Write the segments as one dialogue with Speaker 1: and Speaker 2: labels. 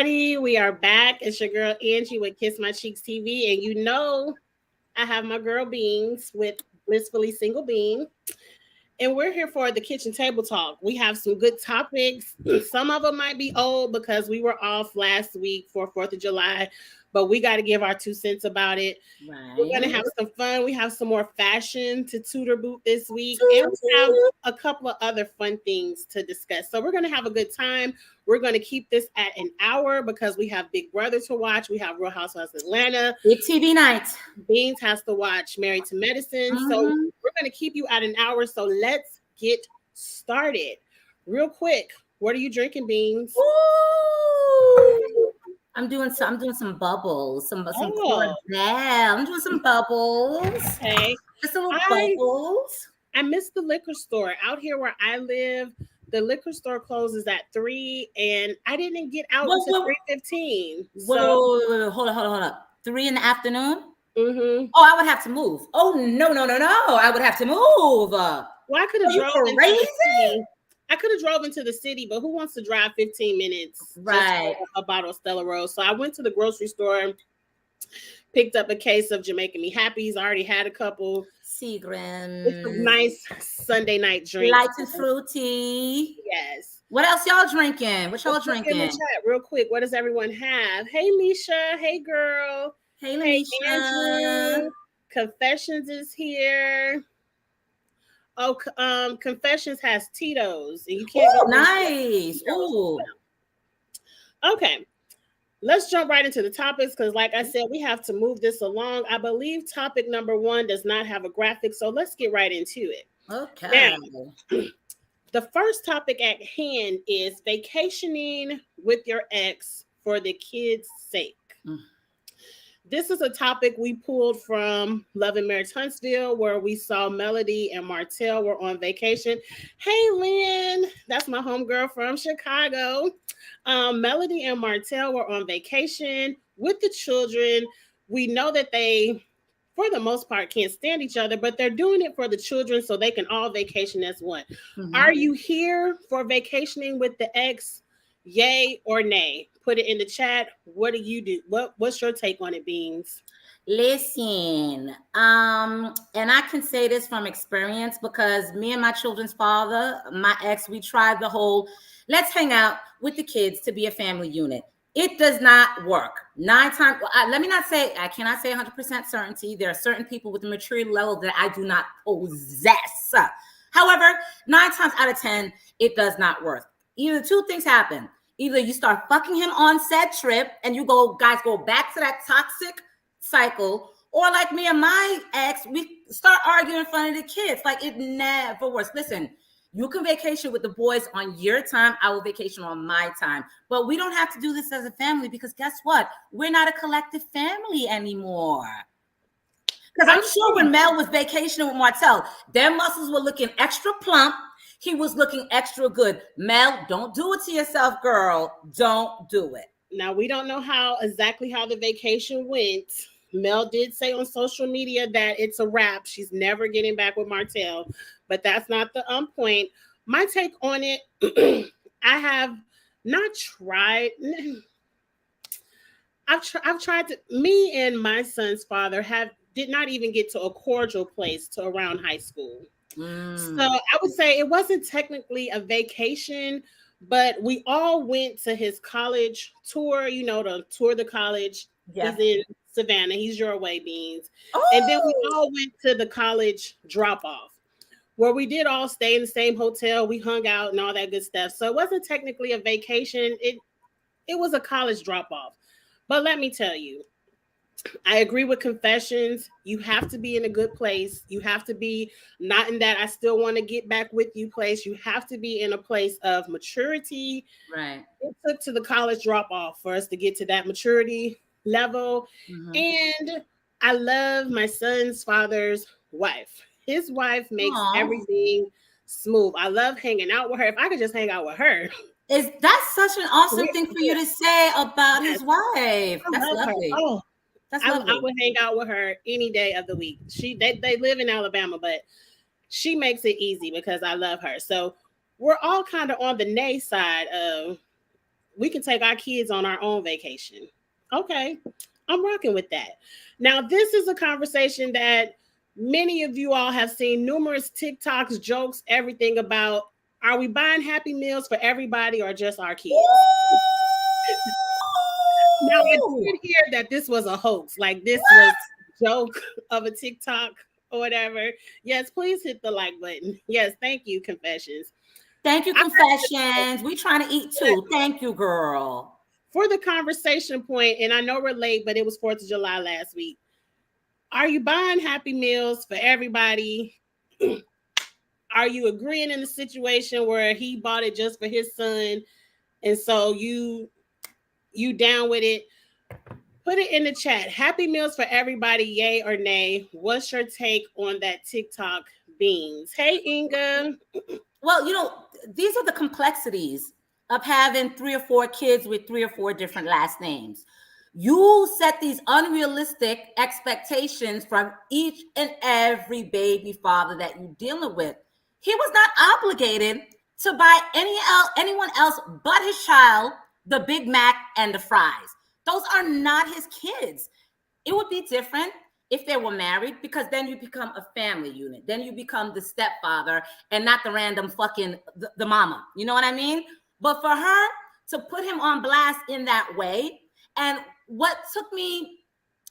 Speaker 1: everybody. We are back. It's your girl Angie with Kiss My Cheeks TV. And I have my girl Beans with Blissfully Single Bean. And we're here for the kitchen table talk. We have some good topics. Some of them might be old because we were off last week for 4th of July, but we got to give our 2 cents about it. Right. We're going to have some fun. We have some more fashion to tutor boot this week. And we have a couple of other fun things to discuss. So we're going to have a good time. We're going to keep this at an hour because we have Big Brother to watch. We have Real Housewives of Atlanta.
Speaker 2: Big TV night.
Speaker 1: Beans has to watch Married to Medicine. So we're going to keep you at an hour. So let's get started. Real quick, what are you drinking, Beans?
Speaker 2: Ooh. I'm doing some bubbles, some Cordial. I'm doing some bubbles.
Speaker 1: Okay.
Speaker 2: Just little bubbles.
Speaker 1: I miss the liquor store. Out here where I live, the liquor store closes at 3, and I didn't get out until 3:15.
Speaker 2: Whoa, hold on. 3 in the afternoon?
Speaker 1: Mm-hmm.
Speaker 2: Oh, I would have to move. Oh, no. I would have to move.
Speaker 1: Well, I could have drove into the city. I could have drove into the city, but who wants to drive 15 minutes
Speaker 2: right
Speaker 1: just for a bottle of Stella Rose? So I went to the grocery store, picked up a case of Jamaican Me Happies. I already had a couple.
Speaker 2: Seagram.
Speaker 1: It's a nice Sunday night drink.
Speaker 2: Light and fruity.
Speaker 1: Yes.
Speaker 2: What else y'all drinking? What y'all drinking?
Speaker 1: In the chat real quick. What does everyone have? Hey, Misha. Hey, girl.
Speaker 2: Hey, Misha.
Speaker 1: Andrew. Confessions is here. Oh, Confessions has Tito's, and you can't.
Speaker 2: Oh, nice. Ooh.
Speaker 1: Okay, let's jump right into the topics because, like I said, we have to move this along. I believe topic number 1 does not have a graphic, so let's get right into it.
Speaker 2: Okay.
Speaker 1: Now, the first topic at hand is vacationing with your ex for the kids' sake. This is a topic we pulled from Love and Marriage Huntsville, where we saw Melody and Martell were on vacation. Hey, Lynn, that's my homegirl from Chicago. Melody and Martell were on vacation with the children. We know that they, for the most part, can't stand each other, but they're doing it for the children so they can all vacation as one. Mm-hmm. Are you here for vacationing with the ex? Yay or nay? Put it in the chat. What do you do? What's your take on it, Beans?
Speaker 2: Listen, and I can say this from experience because me and my children's father, my ex, we tried the whole let's hang out with the kids to be a family unit. It does not work. 9 times, I cannot say 100% certainty. There are certain people with a maturity level that I do not possess. However, 9 times out of 10, it does not work. Either 2 things happen. Either you start fucking him on said trip and you guys go back to that toxic cycle, or like me and my ex, we start arguing in front of the kids. Like it never works. Listen, you can vacation with the boys on your time. I will vacation on my time. But we don't have to do this as a family because guess what? We're not a collective family anymore. Because I'm sure when Mel was vacationing with Martell, their muscles were looking extra plump. He was looking extra good. Mel, don't do it to yourself, girl. Don't do it.
Speaker 1: Now, we don't know exactly how the vacation went. Mel did say on social media that it's a wrap. She's never getting back with Martell, but that's not the point. My take on it, I have not tried. I've tried to. Me and my son's father did not even get to a cordial place to around high school. So I would say it wasn't technically a vacation, but we all went to his college tour, to tour the college. Yeah. He's in Savannah. He's your way, Beans. Oh. And then we all went to the college drop-off where we did all stay in the same hotel. We hung out and all that good stuff. So it wasn't technically a vacation. It was a college drop-off. But let me tell you, I agree with Confessions. You have to be in a good place. You have to be not in that I still want to get back with you place. You have to be in a place of maturity.
Speaker 2: Right.
Speaker 1: It took to the college drop off for us to get to that maturity level. Mm-hmm. And I love my son's father's wife. His wife makes everything smooth. I love hanging out with her. If I could just hang out with her.
Speaker 2: That's such an awesome thing for you to say about his wife. That's lovely.
Speaker 1: I would hang out with her any day of the week. They live in Alabama, but she makes it easy because I love her. So we're all kind of on the nay side of we can take our kids on our own vacation. Okay, I'm rocking with that. Now, this is a conversation that many of you all have seen numerous TikToks, jokes, everything about. Are we buying Happy Meals for everybody or just our kids? Now, I did hear that this was a hoax. Like, this was a joke of a TikTok or whatever. Yes, please hit the like button. Yes, thank you, Confessions.
Speaker 2: Thank you, Confessions. We trying to eat too. Thank you, girl.
Speaker 1: For the conversation point, and I know we're late, but it was 4th of July last week. Are you buying Happy Meals for everybody? Are you agreeing in the situation where he bought it just for his son, and so you down with it? Put it in the chat. Happy Meals for everybody, yay or nay? What's your take on that TikTok beans? Hey, Inga.
Speaker 2: Well, these are the complexities of having 3 or 4 kids with 3 or 4 different last names. You set these unrealistic expectations from each and every baby father that you're dealing with. He was not obligated to buy anyone else but his child the Big Mac and the fries. Those are not his kids. It would be different if they were married, because then you become a family unit. Then you become the stepfather and not the random fucking the mama. You know what I mean? But for her to put him on blast in that way, and what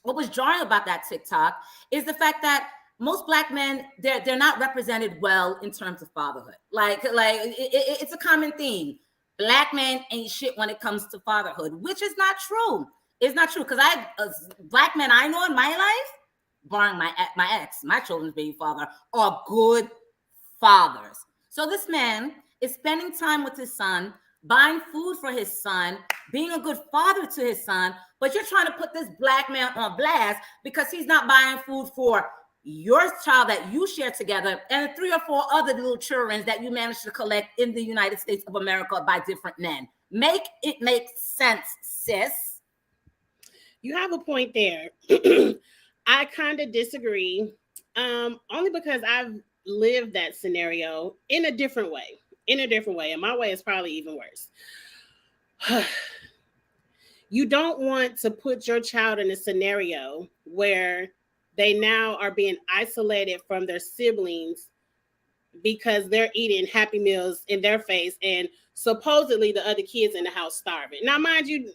Speaker 2: was jarring about that TikTok is the fact that most Black men, they're not represented well in terms of fatherhood. It's a common theme. Black men ain't shit when it comes to fatherhood, which is not true. It's not true, because Black men I know in my life, barring my ex, my children's baby father, are good fathers. So this man is spending time with his son, buying food for his son, being a good father to his son, but you're trying to put this Black man on blast because he's not buying food for your child that you share together and 3 or 4 other little children that you managed to collect in the United States of America by different men. Make it make sense, sis.
Speaker 1: You have a point there. I kind of disagree, only because I've lived that scenario in a different way. And my way is probably even worse. You don't want to put your child in a scenario where they now are being isolated from their siblings because they're eating Happy Meals in their face and supposedly the other kids in the house starving. Now, mind you,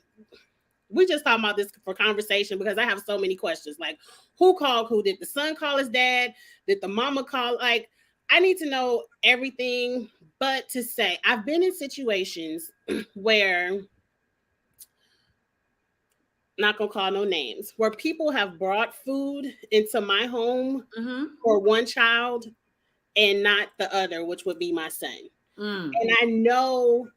Speaker 1: we just talking about this for conversation because I have so many questions. Like, who called who? Did the son call his dad? Did the mama call? Like, I need to know everything. But to say, I've been in situations where, not gonna call no names, where people have brought food into my home for one child and not the other, which would be my son. And I know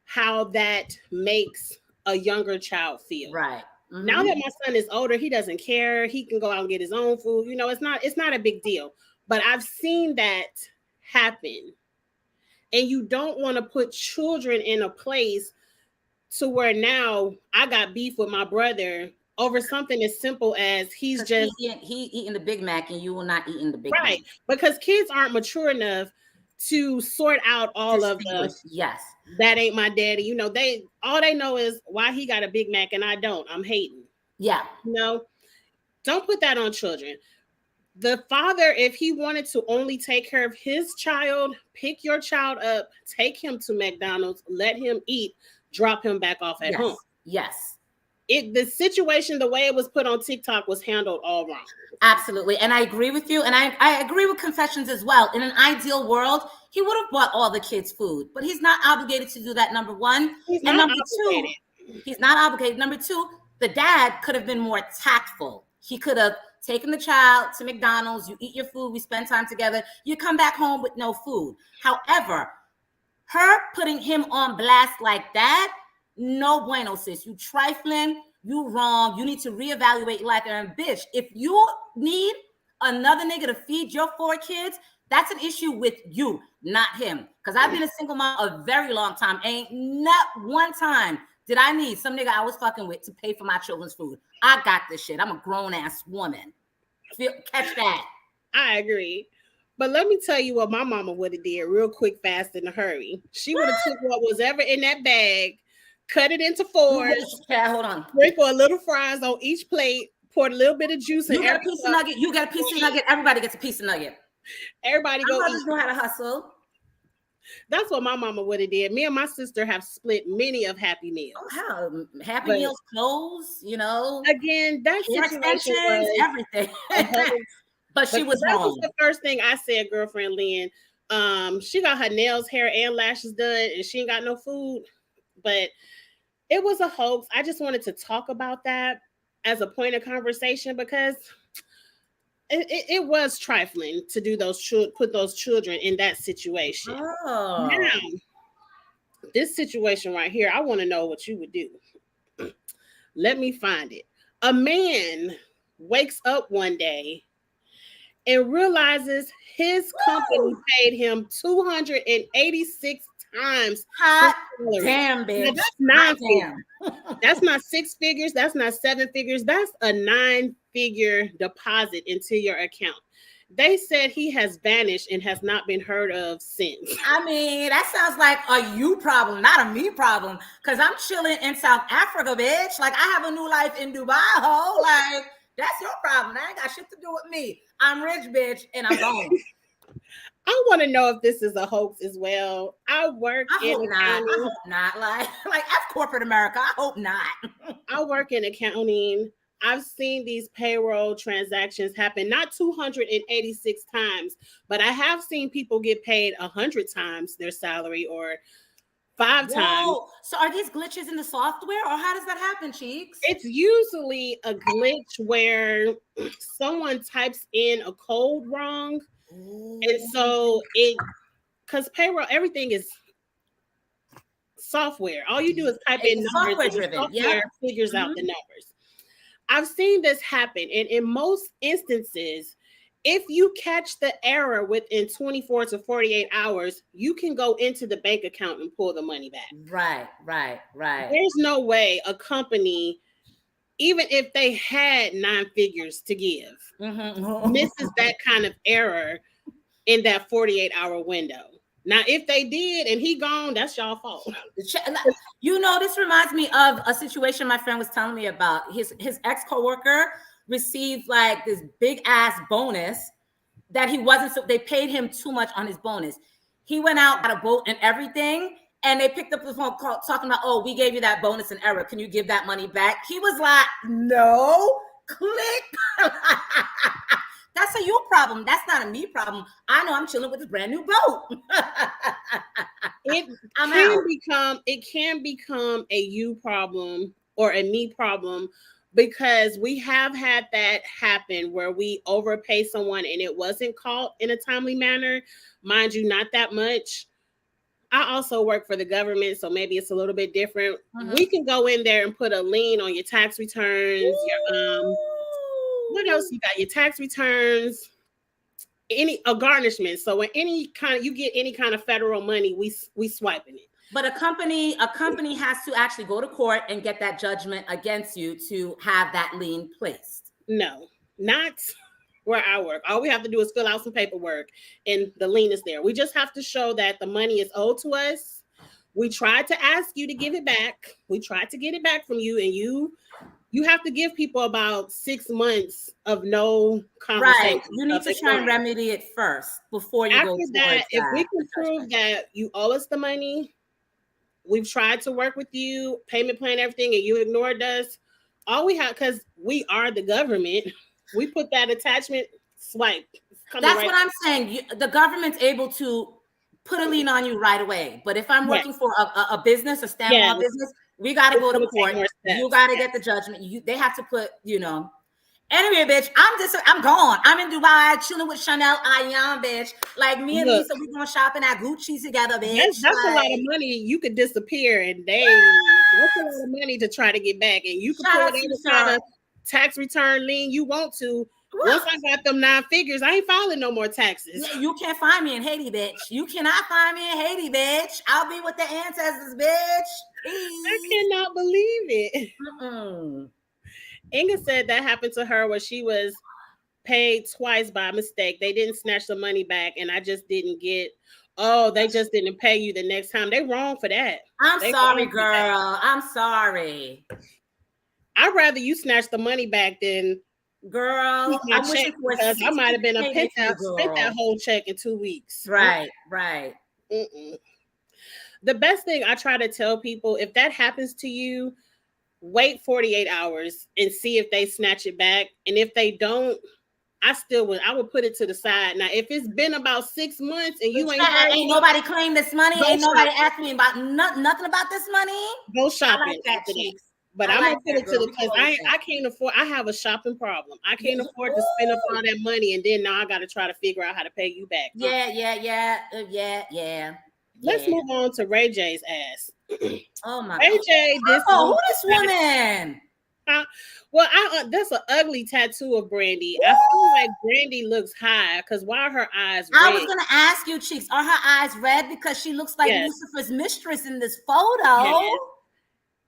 Speaker 1: how that makes a younger child feel.
Speaker 2: Right.
Speaker 1: Now that my son is older, he doesn't care. He can go out and get his own food. It's not a big deal. But I've seen that happen. And you don't want to put children in a place to where now I got beef with my brother over something as simple as he
Speaker 2: eating the Big Mac and you will not eating the Big Mac.
Speaker 1: Right. Because kids aren't mature enough to sort out all of the that ain't my daddy. All they know is why he got a Big Mac and I don't. I'm hating.
Speaker 2: Yeah.
Speaker 1: Don't put that on children. The father, if he wanted to only take care of his child, pick your child up, take him to McDonald's, let him eat, drop him back off at home.
Speaker 2: Yes.
Speaker 1: The situation, the way it was put on TikTok, was handled all wrong.
Speaker 2: Absolutely. And I agree with you. And I agree with Confessions as well. In an ideal world, he would have bought all the kids food, but he's not obligated to do that, number one. He's not obligated. Number two, the dad could have been more tactful. He could have taken the child to McDonald's, you eat your food, we spend time together, you come back home with no food. However, her putting him on blast like that, no bueno, sis. You trifling, you wrong. You need to reevaluate your life. And bitch, if you need another nigga to feed your 4 kids, that's an issue with you, not him. Because I've been a single mom a very long time. Ain't not one time did I need some nigga I was fucking with to pay for my children's food. I got this shit. I'm a grown-ass woman. Catch that.
Speaker 1: I agree. But let me tell you what my mama would have did real quick, fast, in a hurry. She would have took what was ever in that bag, cut it into fours,
Speaker 2: Yeah, hold on.
Speaker 1: sprinkle a little fries on each plate, pour a little bit of juice in
Speaker 2: You get a
Speaker 1: every
Speaker 2: piece of
Speaker 1: cup.
Speaker 2: nugget. You get a piece of nugget. Everybody gets a piece of nugget.
Speaker 1: Everybody
Speaker 2: Our
Speaker 1: go eat.
Speaker 2: mothers know how to hustle.
Speaker 1: That's what my mama would have did. Me and my sister have split many of Happy
Speaker 2: Oh,
Speaker 1: Meals.
Speaker 2: hell, Happy
Speaker 1: But
Speaker 2: Meals, clothes,
Speaker 1: again, that
Speaker 2: hair
Speaker 1: situation
Speaker 2: extensions,
Speaker 1: was
Speaker 2: everything.
Speaker 1: a whole,
Speaker 2: But she
Speaker 1: because
Speaker 2: was
Speaker 1: that was
Speaker 2: wrong.
Speaker 1: the first thing I said, girlfriend Lynn. She got her nails, hair, and lashes done, and she ain't got no food. But it was a hoax. I just wanted to talk about that as a point of conversation because it was trifling to do put those children in that situation.
Speaker 2: Oh.
Speaker 1: Now, this situation right here, I want to know what you would do. Let me find it. A man wakes up one day and realizes his company
Speaker 2: Woo!
Speaker 1: paid him 286 times his
Speaker 2: Hot
Speaker 1: salary.
Speaker 2: damn,
Speaker 1: Now
Speaker 2: bitch.
Speaker 1: that's
Speaker 2: Hot
Speaker 1: nine figures.
Speaker 2: damn.
Speaker 1: That's not six figures. That's not seven figures. That's a 9-figure deposit into your account. They said he has vanished and has not been heard of since.
Speaker 2: I mean, that sounds like a you problem, not a me problem. Cause I'm chilling in South Africa, bitch. Like I have a new life in Dubai, ho. Like that's your problem. That ain't got shit to do with me. I'm rich, bitch, and I'm gone.
Speaker 1: I want to know if this is a hoax as well. I work
Speaker 2: I
Speaker 1: in
Speaker 2: hope not. I
Speaker 1: accounting.
Speaker 2: hope not. Like F corporate America. I hope not.
Speaker 1: I work in accounting. I've seen these payroll transactions happen not 286 times, but I have seen people get paid 100 times their salary or 5 times.
Speaker 2: Whoa. So are these glitches in the software, or how does that happen, Cheeks?
Speaker 1: It's usually a glitch where someone types in a code wrong. And
Speaker 2: Ooh.
Speaker 1: so because payroll, everything is software. All you do is type in
Speaker 2: It's
Speaker 1: numbers
Speaker 2: software
Speaker 1: and the
Speaker 2: driven. Yep.
Speaker 1: software figures out
Speaker 2: Mhm.
Speaker 1: the numbers. I've seen this happen. And in most instances, if you catch the error within 24 to 48 hours, you can go into the bank account and pull the money back.
Speaker 2: Right.
Speaker 1: There's no way a company, even if they had 9 figures to give, misses that kind of error in that 48-hour window. Now, if they did and he gone, that's y'all fault.
Speaker 2: This reminds me of a situation my friend was telling me about. His ex coworker received like this big ass bonus that he wasn't. So they paid him too much on his bonus. He went out, got a boat and everything, and they picked up the phone call talking about, "Oh, we gave you that bonus in error. Can you give that money back?" He was like, "No." Click. That's a you problem. That's not a me problem. I know I'm chilling with this brand new boat.
Speaker 1: It can become a you problem or a me problem because we have had that happen where we overpay someone and it wasn't caught in a timely manner. Mind you, not that much. I also work for the government, so maybe it's a little bit different. We can go in there and put a lien on your tax returns, your what else you got? Your tax returns, a garnishment. So when you get any kind of federal money, we swiping it.
Speaker 2: But a company has to actually go to court and get that judgment against you to have that lien placed.
Speaker 1: No, not where I work. All we have to do is fill out some paperwork and the lien is there. We just have to show that the money is owed to us. We tried to ask you to give it back. We tried to get it back from you, and you have to give people about 6 months of no conversation.
Speaker 2: Right. You need to try and remedy it first before you go towards that.
Speaker 1: If we can prove that you owe us the money, we've tried to work with you, payment plan, everything, and you ignored us. All we have, because we are the government, we put that attachment, swipe.
Speaker 2: That's what I'm saying. The government's able to put a lien on you right away. But if I'm working for a business, a standalone business, we got to go to court. You got to get the judgment. They have to put, Anyway, bitch, I'm gone. I'm in Dubai chilling with Chanel Ayan, bitch. Like me and Lisa, we going shopping at Gucci together, bitch.
Speaker 1: That's a lot of money. You could disappear and that's a lot of money to try to get back. And you can pull any kind of tax return lien you want to. Once I got them 9 figures, I ain't filing no more taxes.
Speaker 2: You can't find me in Haiti, bitch. You cannot find me in Haiti, bitch. I'll be with the ancestors, bitch. Peace.
Speaker 1: I cannot believe it. Inga said that happened to her where she was paid twice by mistake. They didn't snatch the money back, and I just didn't get. Oh, they just didn't pay you the next time. They wrong for that.
Speaker 2: I'm
Speaker 1: They
Speaker 2: sorry,
Speaker 1: wrong for that.
Speaker 2: girl. I'm sorry.
Speaker 1: I'd rather you snatch the money back than keep
Speaker 2: Girl,
Speaker 1: my
Speaker 2: I'm
Speaker 1: check
Speaker 2: wishing for a
Speaker 1: because I might
Speaker 2: 60
Speaker 1: have been a
Speaker 2: payment for you,
Speaker 1: spent that
Speaker 2: girl.
Speaker 1: whole check in 2 weeks.
Speaker 2: Right, right.
Speaker 1: Mm-mm. The best thing I try to tell people, if that happens to you, wait 48 hours and see if they snatch it back. And if they don't, I would put it to the side. Now, if it's been about 6 months and you ain't heard
Speaker 2: Ain't
Speaker 1: from,
Speaker 2: nobody claim this money.
Speaker 1: go
Speaker 2: Ain't nobody
Speaker 1: shopping.
Speaker 2: asked me about nothing about this money.
Speaker 1: Go
Speaker 2: I like
Speaker 1: shopping
Speaker 2: that,
Speaker 1: after that.
Speaker 2: Cheeks.
Speaker 1: But
Speaker 2: I
Speaker 1: I'm
Speaker 2: like
Speaker 1: gonna put
Speaker 2: that,
Speaker 1: it to
Speaker 2: girl.
Speaker 1: the
Speaker 2: We can
Speaker 1: because
Speaker 2: roll with that.
Speaker 1: I can't afford. I have a shopping problem. I can't afford to spend up all
Speaker 2: Ooh.
Speaker 1: that money and then now I got to try to figure out how to pay you back.
Speaker 2: Yeah.
Speaker 1: Let's move on to Ray J's ass.
Speaker 2: Oh my
Speaker 1: Ray
Speaker 2: God.
Speaker 1: J this
Speaker 2: Oh, who
Speaker 1: week.
Speaker 2: this woman?
Speaker 1: Well, that's an ugly tattoo of Brandy. I feel like Brandy looks high because why are her eyes red?
Speaker 2: I was gonna ask you, Cheeks, are her eyes red because she looks like
Speaker 1: Yes.
Speaker 2: Lucifer's mistress in this photo?
Speaker 1: Yes.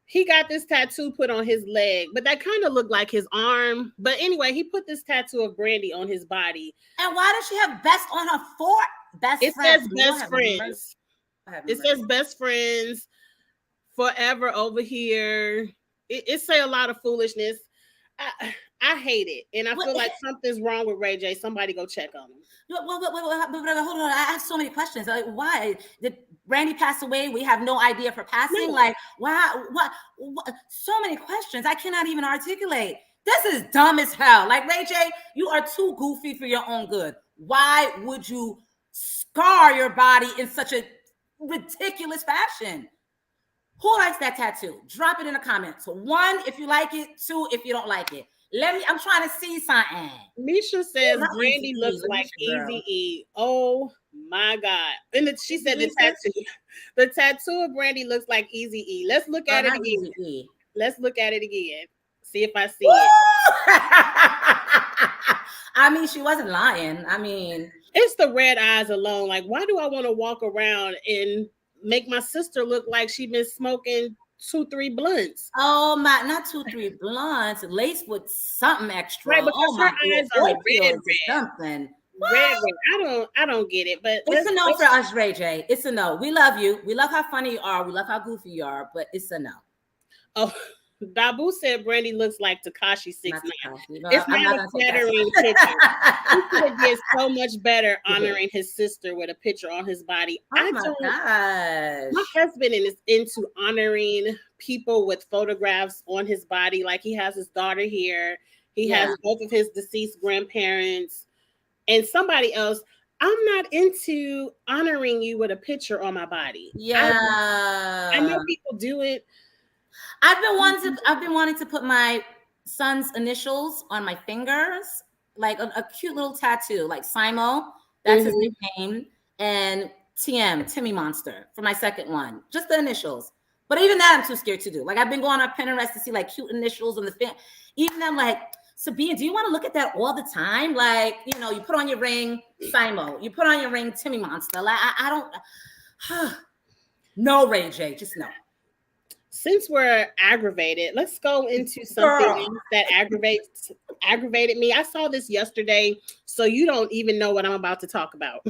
Speaker 1: He got this tattoo put on his leg, but that kind of looked like his arm. But anyway, he put this tattoo of Brandy on his body.
Speaker 2: And why does she have best on her foot?
Speaker 1: It says best friends. It says best friends forever over here. It say a lot of foolishness. I hate it, and I feel like something's wrong with Ray J. Somebody go check on him.
Speaker 2: But hold on. I have so many questions. Like, why did Brandy pass away? We have no idea of her passing.
Speaker 1: No.
Speaker 2: Like, why? What? So many questions I cannot even articulate. This is dumb as hell. Like, Ray J, you are too goofy for your own good. Why would you scar your body in such a ridiculous fashion? Who likes that tattoo? Drop it in the comments. 1, if you like it. 2, if you don't like it. I'm trying to see something.
Speaker 1: Misha says Brandy looks like Easy E. Oh my God. And she said the tattoo of Brandy looks like Easy E. Let's look at it again. Let's look at it again. See if I see it.
Speaker 2: I mean, she wasn't lying. I mean,
Speaker 1: it's the red eyes alone. Like, why do I want to walk around and make my sister look like she been smoking 2-3 blunts?
Speaker 2: Oh my, not 2-3 blunts, laced with something extra.
Speaker 1: Right, because her eyes are red.
Speaker 2: Something.
Speaker 1: Red. I don't get it. But
Speaker 2: it's a no for us, Ray J. It's a no. We love you. We love how funny you are. We love how goofy you are, but it's a no.
Speaker 1: Oh, Dabu said Brandy looks like Tekashi 6ix9ine. It's not a flattering picture. He could have did so much better honoring his sister with a picture on his body.
Speaker 2: Oh my gosh.
Speaker 1: My husband is into honoring people with photographs on his body. Like he has his daughter here. He has both of his deceased grandparents and somebody else. I'm not into honoring you with a picture on my body.
Speaker 2: Yeah.
Speaker 1: I know people do it.
Speaker 2: I've been wanting to put my son's initials on my fingers, like a cute little tattoo, like Simo, that's his nickname, and Timmy Monster for my second one, just the initials. But even that I'm too scared to do. Like I've been going on Pinterest to see like cute initials on the fin. Even I'm like, Sabine, do you want to look at that all the time? Like, you know, you put on your ring, Simo, you put on your ring, Timmy Monster. Like I don't. No, Ray J, just no.
Speaker 1: Since we're aggravated, let's go into something that aggravated me. I saw this yesterday, so you don't even know what I'm about to talk about.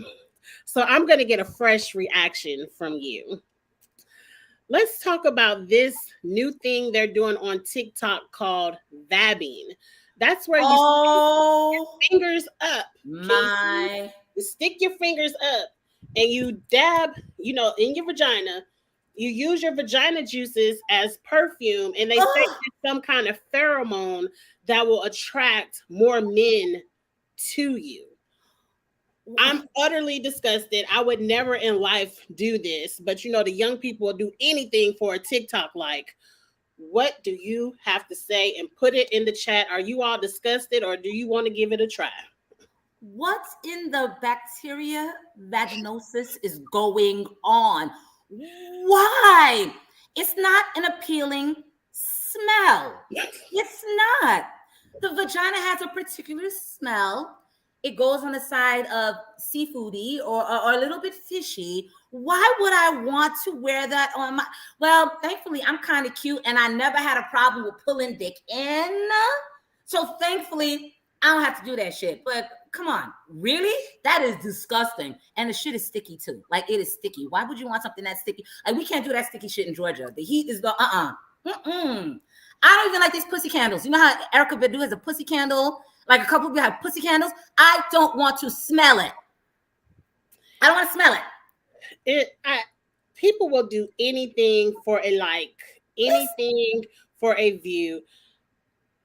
Speaker 1: So I'm going to get a fresh reaction from you. Let's talk about this new thing they're doing on TikTok called vabbing. That's where you stick your fingers up. You stick your fingers up and you dab, in your vagina. You use your vagina juices as perfume, and they say it's some kind of pheromone that will attract more men to you. I'm utterly disgusted. I would never in life do this, but the young people will do anything for a TikTok like. What do you have to say? And put it in the chat. Are you all disgusted or do you want to give it a try?
Speaker 2: What's in the bacteria vaginosis is going on? Why? It's not an appealing smell. It's not. The vagina has a particular smell. It goes on the side of seafoody or a little bit fishy. Why would I want to wear that on my... Well, thankfully, I'm kind of cute and I never had a problem with pulling dick in. So thankfully, I don't have to do that shit. But come on, really? That is disgusting. And the shit is sticky too. Like, it is sticky. Why would you want something that's sticky? Like, we can't do that sticky shit in Georgia. The heat is the Mm-mm. I don't even like these pussy candles. You know how Erica Badu has a pussy candle? Like, a couple of you have pussy candles. I don't want to smell it. I don't want to smell it.
Speaker 1: People will do anything for a like, anything for a view.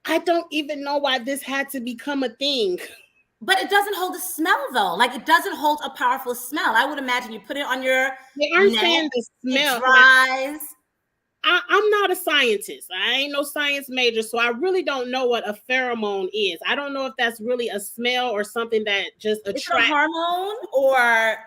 Speaker 1: I don't even know why this had to become a thing.
Speaker 2: But it doesn't hold a smell, though. Like, it doesn't hold a powerful smell. I would imagine you put it on your
Speaker 1: They aren't
Speaker 2: neck,
Speaker 1: saying the smell.
Speaker 2: it dries.
Speaker 1: I'm not a scientist. I ain't no science major, so I really don't know what a pheromone is. I don't know if that's really a smell or something that just attracts.
Speaker 2: It's a hormone or...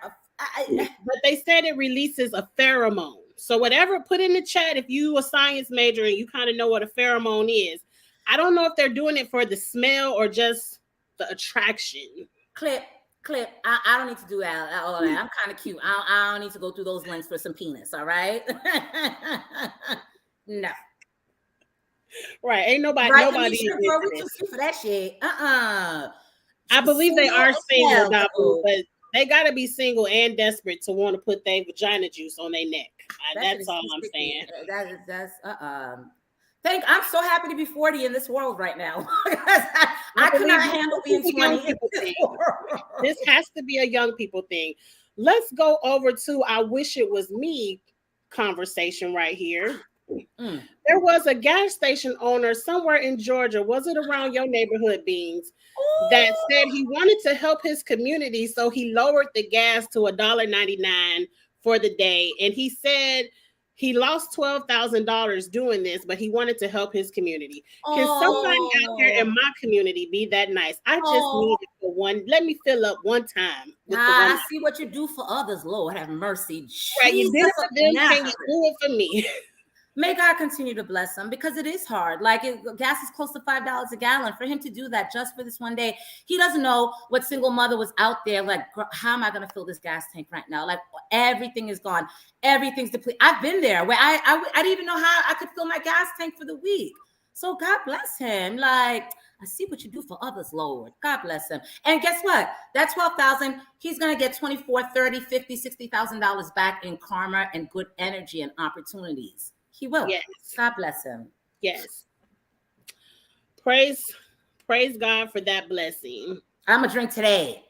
Speaker 1: But they said it releases a pheromone. So whatever, put in the chat if you a science major and you kind of know what a pheromone is. I don't know if they're doing it for the smell or just the attraction.
Speaker 2: Clip. I don't need to do that. All that. I'm kind of cute. I don't need to go through those links for some penis. All right. No.
Speaker 1: Right. Ain't nobody.
Speaker 2: Right,
Speaker 1: nobody.
Speaker 2: Girl, we too sweet for that shit.
Speaker 1: I believe they are single, but they got to be single and desperate to want to put their vagina juice on their neck. That's all I'm saying.
Speaker 2: I'm so happy to be 40 in this world right now. I could not handle being 20.
Speaker 1: This has to be a young people thing. Let's go over to I wish it was me conversation right here. There was a gas station owner somewhere in Georgia, was it around your neighborhood, Beans, that said he wanted to help his community, so he lowered the gas to $1.99 for the day. And he said he lost $12,000 doing this, but he wanted to help his community. Can somebody out there in my community be that nice? I just need it for one. Let me fill up one time.
Speaker 2: I see what you do for others. Lord have mercy.
Speaker 1: Right, you did it for them. Can you do it for me?
Speaker 2: May God continue to bless them, because it is hard. Like, gas is close to $5 a gallon. For him to do that just for this one day, he doesn't know what single mother was out there. Like, how am I going to fill this gas tank right now? Like, everything is gone. Everything's depleted. I've been there where I didn't even know how I could fill my gas tank for the week. So God bless him. Like, I see what you do for others, Lord. God bless him. And guess what? That $12,000, he's going to get $24,000, $30,000, $50,000, $60,000 back in karma and good energy and opportunities. He will.
Speaker 1: Yes.
Speaker 2: God bless him.
Speaker 1: Yes. Praise God for that blessing.
Speaker 2: I'm going to drink today.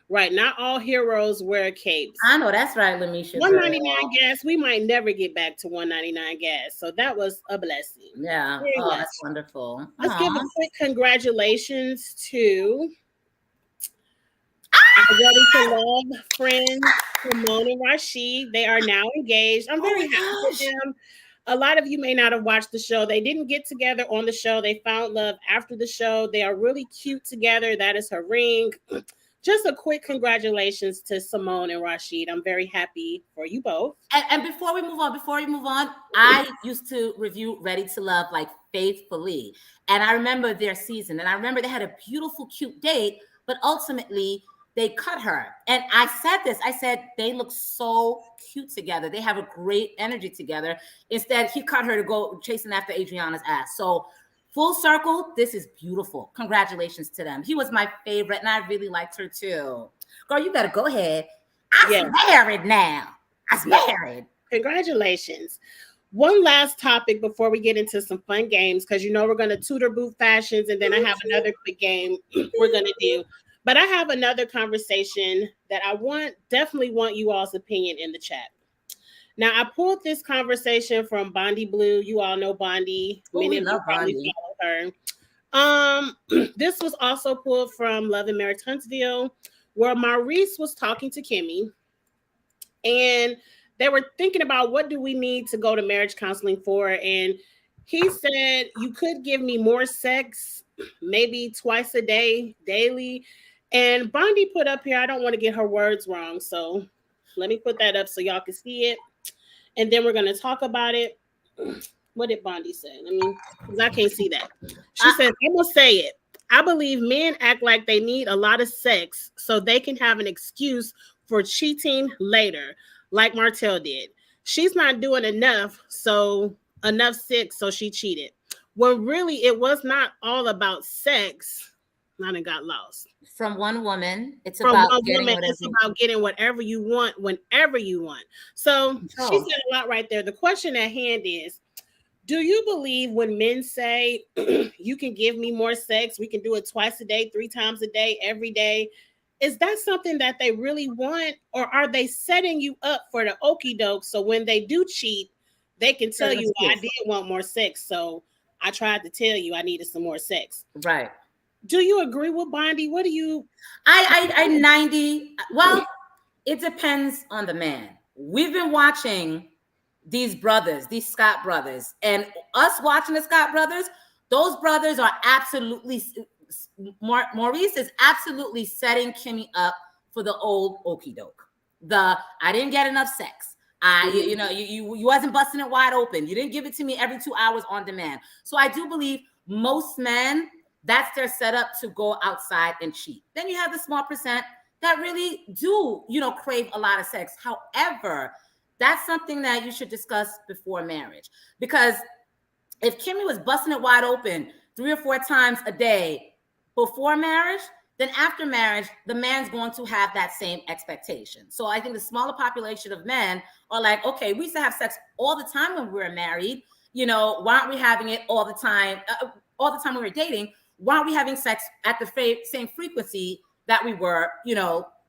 Speaker 1: Right. Not all heroes wear capes.
Speaker 2: I know that's right, Lamisha.
Speaker 1: $1.99 gas. We might never get back to $1.99 gas. So that was a blessing.
Speaker 2: Yeah. That's wonderful.
Speaker 1: Let's give a quick congratulations to our Ready to Love friends, Simone and Rashid. They are now engaged. I'm very happy with them. A lot of you may not have watched the show. They didn't get together on the show. They found love after the show. They are really cute together. That is her ring. Just a quick congratulations to Simone and Rashid. I'm very happy for you both.
Speaker 2: And before we move on, I used to review Ready to Love like faithfully. And I remember their season. And I remember they had a beautiful, cute date, but ultimately they cut her. And I said, they look so cute together. They have a great energy together. Instead, he cut her to go chasing after Adriana's ass. So full circle, this is beautiful. Congratulations to them. He was my favorite, and I really liked her too. Girl, you better go ahead. I'm married now. I'm married.
Speaker 1: Congratulations. One last topic before we get into some fun games, because you know we're going to tutor boot fashions, and then I have another quick game we're going to do. But I have another conversation that I definitely want you all's opinion in the chat. Now, I pulled this conversation from Brandy Blue. You all know Brandy.
Speaker 2: Many of you probably
Speaker 1: follow her. This was also pulled from Love and Marriage Huntsville, where Maurice was talking to Kimmy, and they were thinking about what do we need to go to marriage counseling for. And he said, you could give me more sex, maybe twice a day, daily. And Brandy put up here, I don't want to get her words wrong, so let me put that up so y'all can see it. And then we're going to talk about it. What did Brandy say? Because I can't see that. She said, I'm going to say it. I believe men act like they need a lot of sex so they can have an excuse for cheating later, like Martell did. She's not doing enough sex, so she cheated. When really it was not all about sex. I done got lost.
Speaker 2: From one woman, it's
Speaker 1: From
Speaker 2: about
Speaker 1: one
Speaker 2: getting
Speaker 1: woman,
Speaker 2: whatever
Speaker 1: it's about getting whatever you want whenever you want. So she
Speaker 2: control.
Speaker 1: said a lot right there. The question at hand is, do you believe when men say you can give me more sex, we can do it twice a day, 3 times a day, every day? Is that something that they really want, or are they setting you up for the okey doke? So when they do cheat, they can tell
Speaker 2: There's an
Speaker 1: you, well, I
Speaker 2: excuse.
Speaker 1: did want more sex. So I tried to tell you I needed some more sex.
Speaker 2: Right.
Speaker 1: Do you agree with Brandy? What do you?
Speaker 2: I 90. Well, it depends on the man. We've been watching these brothers, these Scott brothers, and us watching the Scott brothers, those brothers are absolutely, Maurice is absolutely setting Kimmy up for the old okey doke. I didn't get enough sex. You wasn't busting it wide open. You didn't give it to me every 2 hours on demand. So I do believe most men, that's their setup to go outside and cheat. Then you have the small percent that really do, crave a lot of sex. However, that's something that you should discuss before marriage. Because if Kimmy was busting it wide open 3 or 4 times a day before marriage, then after marriage, the man's going to have that same expectation. So I think the smaller population of men are like, okay, we used to have sex all the time when we were married. Why aren't we having it all the time when we were dating? Why aren't we having sex at the same frequency that we were,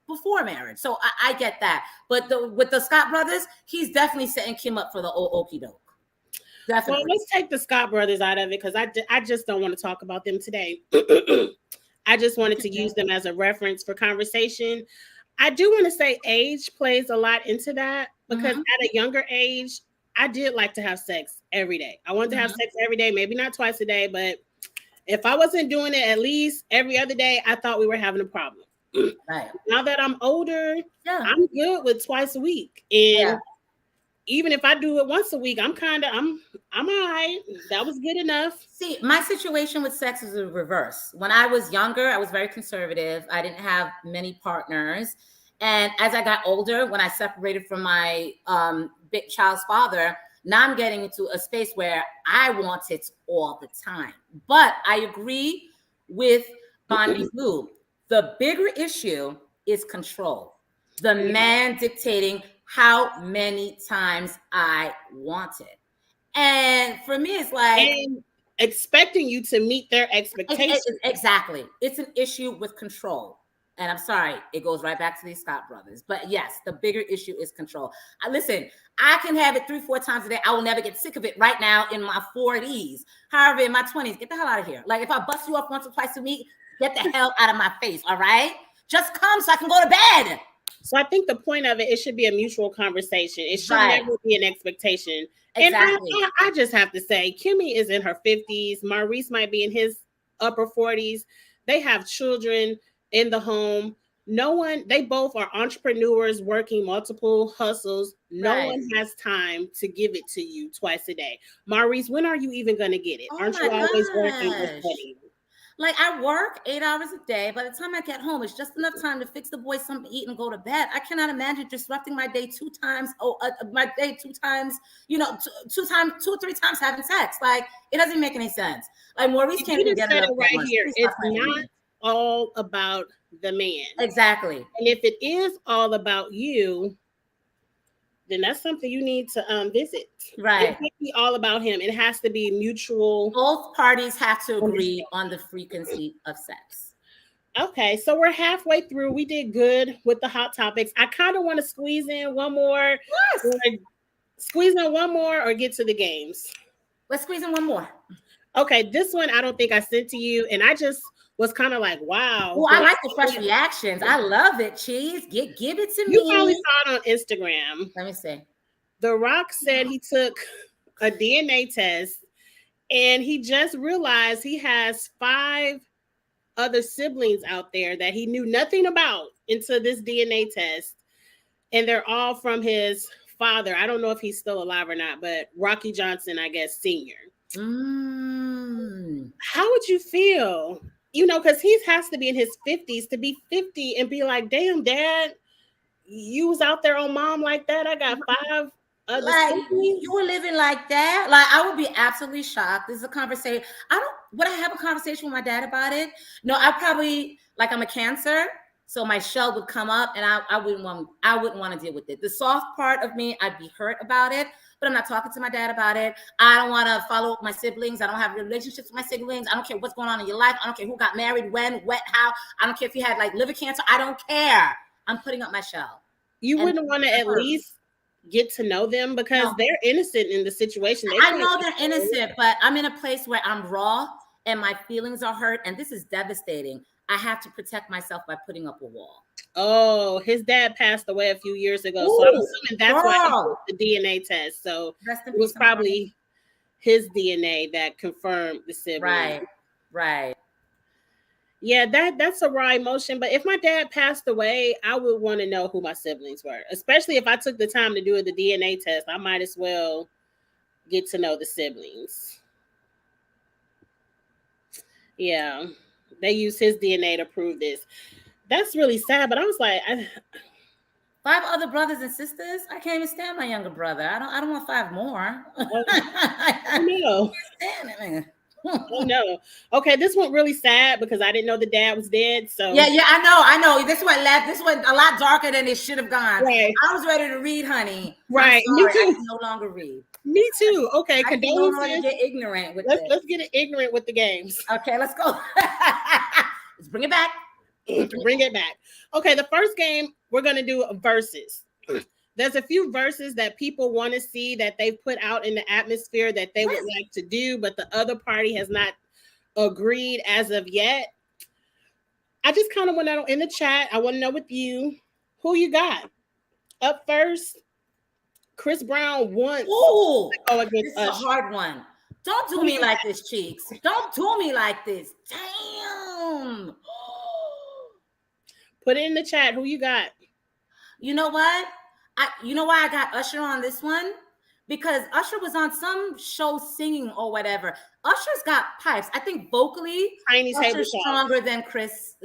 Speaker 2: before marriage? So I get that. But with the Scott brothers, he's definitely setting Kim up for the old okey doke. Definitely.
Speaker 1: Well, let's take the Scott brothers out of it because I just don't want to talk about them today. I just wanted to use them as a reference for conversation. I do want to say age plays a lot into that because at a younger age, I did like to have sex every day. I wanted to have sex every day, maybe not twice a day, but if I wasn't doing it at least every other day, I thought we were having a problem.
Speaker 2: Right.
Speaker 1: Now that I'm older, I'm good with twice a week. And even if I do it once a week, I'm all right. That was good enough.
Speaker 2: See, my situation with sex is the reverse. When I was younger, I was very conservative. I didn't have many partners. And as I got older, when I separated from my big child's father, now I'm getting into a space where I want it all the time. But I agree with Bonnie Blue. The bigger issue is control. The man dictating how many times I want it. And for me, it's like
Speaker 1: and expecting you to meet their expectations.
Speaker 2: Exactly. It's an issue with control. And I'm sorry, it goes right back to these Scott brothers. But yes, the bigger issue is control. Listen, I can have it 3-4 times a day. I will never get sick of it right now in my 40s. However, in my 20s, get the hell out of here. Like if I bust you up once or twice a week, get the hell out of my face. All right? Just come so I can go to bed.
Speaker 1: So I think the point of it should be a mutual conversation. It should never be an expectation.
Speaker 2: Exactly.
Speaker 1: And I just have to say, Kimmy is in her 50s. Maurice might be in his upper 40s. They have children in the home. They both are entrepreneurs working multiple hustles. No one has time to give it to you twice a day. Maurice, when are you even going to get it? Aren't you always working or studying?
Speaker 2: Like I work 8 hours a day. By the time I get home, it's just enough time to fix the boys something to eat and go to bed. I cannot imagine disrupting my day 2 times. My day 2 times. 2 or 3 times having sex. Like it doesn't make any sense. Like Maurice can't even get enough
Speaker 1: right here. It's not all about the man.
Speaker 2: Exactly.
Speaker 1: And if it is all about you, then that's something you need to visit.
Speaker 2: Right.
Speaker 1: It can't be all about him. It has to be mutual.
Speaker 2: Both parties have to agree on the frequency of sex.
Speaker 1: Okay, so we're halfway through. We did good with the hot topics. I kind of want to squeeze in one more.
Speaker 2: Yes.
Speaker 1: Squeeze in one more or get to the games.
Speaker 2: Let's squeeze in one more.
Speaker 1: Okay, this one I don't think I sent to you, and I just was kind of like, wow.
Speaker 2: Well, I like the fresh reactions. I love it, Cheese. Give it to me.
Speaker 1: You probably saw it on Instagram.
Speaker 2: Let me see.
Speaker 1: The Rock said he took a DNA test, and he just realized he has 5 other siblings out there that he knew nothing about until this DNA test. And they're all from his father. I don't know if he's still alive or not, but Rocky Johnson, I guess, Sr. How would you feel? Because he has to be in his 50s to be 50 and be like, damn, Dad, you was out there on Mom like that. I got 5 The
Speaker 2: Like
Speaker 1: siblings?
Speaker 2: you were living like that? Like I would be absolutely shocked. This is a conversation. Would I have a conversation with my dad about it? No, I probably like I'm a Cancer. So my shell would come up and I wouldn't want to deal with it. The soft part of me, I'd be hurt about it, but I'm not talking to my dad about it. I don't want to follow up my siblings. I don't have relationships with my siblings. I don't care what's going on in your life. I don't care who got married, when, what, how. I don't care if you had like liver cancer. I don't care. I'm putting up my shell.
Speaker 1: You
Speaker 2: And
Speaker 1: wouldn't want to at least get to know them because
Speaker 2: no,
Speaker 1: they're innocent in the situation. They
Speaker 2: I
Speaker 1: can't
Speaker 2: know they're innocent, but I'm in a place where I'm raw and my feelings are hurt, and this is devastating. I have to protect myself by putting up a wall.
Speaker 1: Oh, his dad passed away a few years ago, so I'm
Speaker 2: Ooh,
Speaker 1: assuming that's why he
Speaker 2: girl.
Speaker 1: took the DNA test. So
Speaker 2: Rest in
Speaker 1: it was
Speaker 2: peace. I'm sorry.
Speaker 1: probably his DNA that confirmed the sibling.
Speaker 2: Right, right.
Speaker 1: Yeah, that's a raw emotion. But if my dad passed away, I would want to know who my siblings were, especially if I took the time to do the DNA test. I might as well get to know the siblings. Yeah, they use his DNA to prove this. That's really sad. But I was like,
Speaker 2: 5 other brothers and sisters. I can't even stand my younger brother. I don't want 5 more.
Speaker 1: oh,
Speaker 2: I
Speaker 1: no.
Speaker 2: can't stand it, man.
Speaker 1: Oh no. Okay, this went really sad because I didn't know the dad was dead. So
Speaker 2: Yeah, I know. This went left. This went a lot darker than it should have gone.
Speaker 1: right,
Speaker 2: I was ready to read, honey.
Speaker 1: right.
Speaker 2: I'm
Speaker 1: Me
Speaker 2: sorry, I
Speaker 1: too.
Speaker 2: can no longer read.
Speaker 1: Me too. Okay,
Speaker 2: I can no longer
Speaker 1: condolences.
Speaker 2: get ignorant with
Speaker 1: Let's
Speaker 2: this.
Speaker 1: let's get it ignorant with the games.
Speaker 2: Okay, let's go. Let's bring it back.
Speaker 1: Bring it back. Okay, the first game we're gonna do verses. There's a few verses that people want to see that they've put out in the atmosphere that they would like to do, but the other party has not agreed as of yet. I just kind of want to know in the chat. I want to know with you who you got up first. Chris Brown wants
Speaker 2: Ooh,
Speaker 1: to go against
Speaker 2: this is a
Speaker 1: Usher.
Speaker 2: hard one. Don't do me like this, Cheeks. Don't do me like this. Damn.
Speaker 1: Put it in the chat. Who you got?
Speaker 2: You know what? You know why I got Usher on this one? Because Usher was on some show singing or whatever. Usher's got pipes. I think vocally,
Speaker 1: Tiny
Speaker 2: Usher's
Speaker 1: tabletop.
Speaker 2: stronger than Chris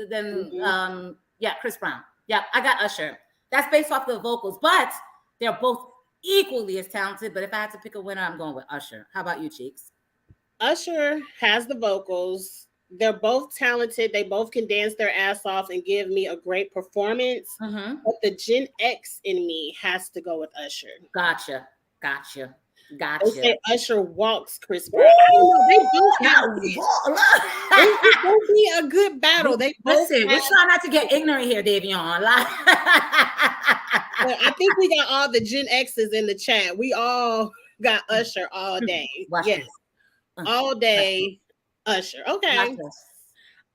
Speaker 2: Brown. Yeah, I got Usher. That's based off the vocals, but they're both equally as talented. But if I had to pick a winner, I'm going with Usher. How about you, Cheeks?
Speaker 1: Usher has the vocals. They're both talented. They both can dance their ass off and give me a great performance.
Speaker 2: Mm-hmm.
Speaker 1: But the Gen X in me has to go with Usher.
Speaker 2: Gotcha.
Speaker 1: They say Usher walks Chris Brown. I don't know. They both have it's going to be a good battle. They both
Speaker 2: Listen, we're trying not to get ignorant here, Davion.
Speaker 1: I think we got all the Gen X's in the chat. We all got Usher all day. Yes. All day Usher. Okay.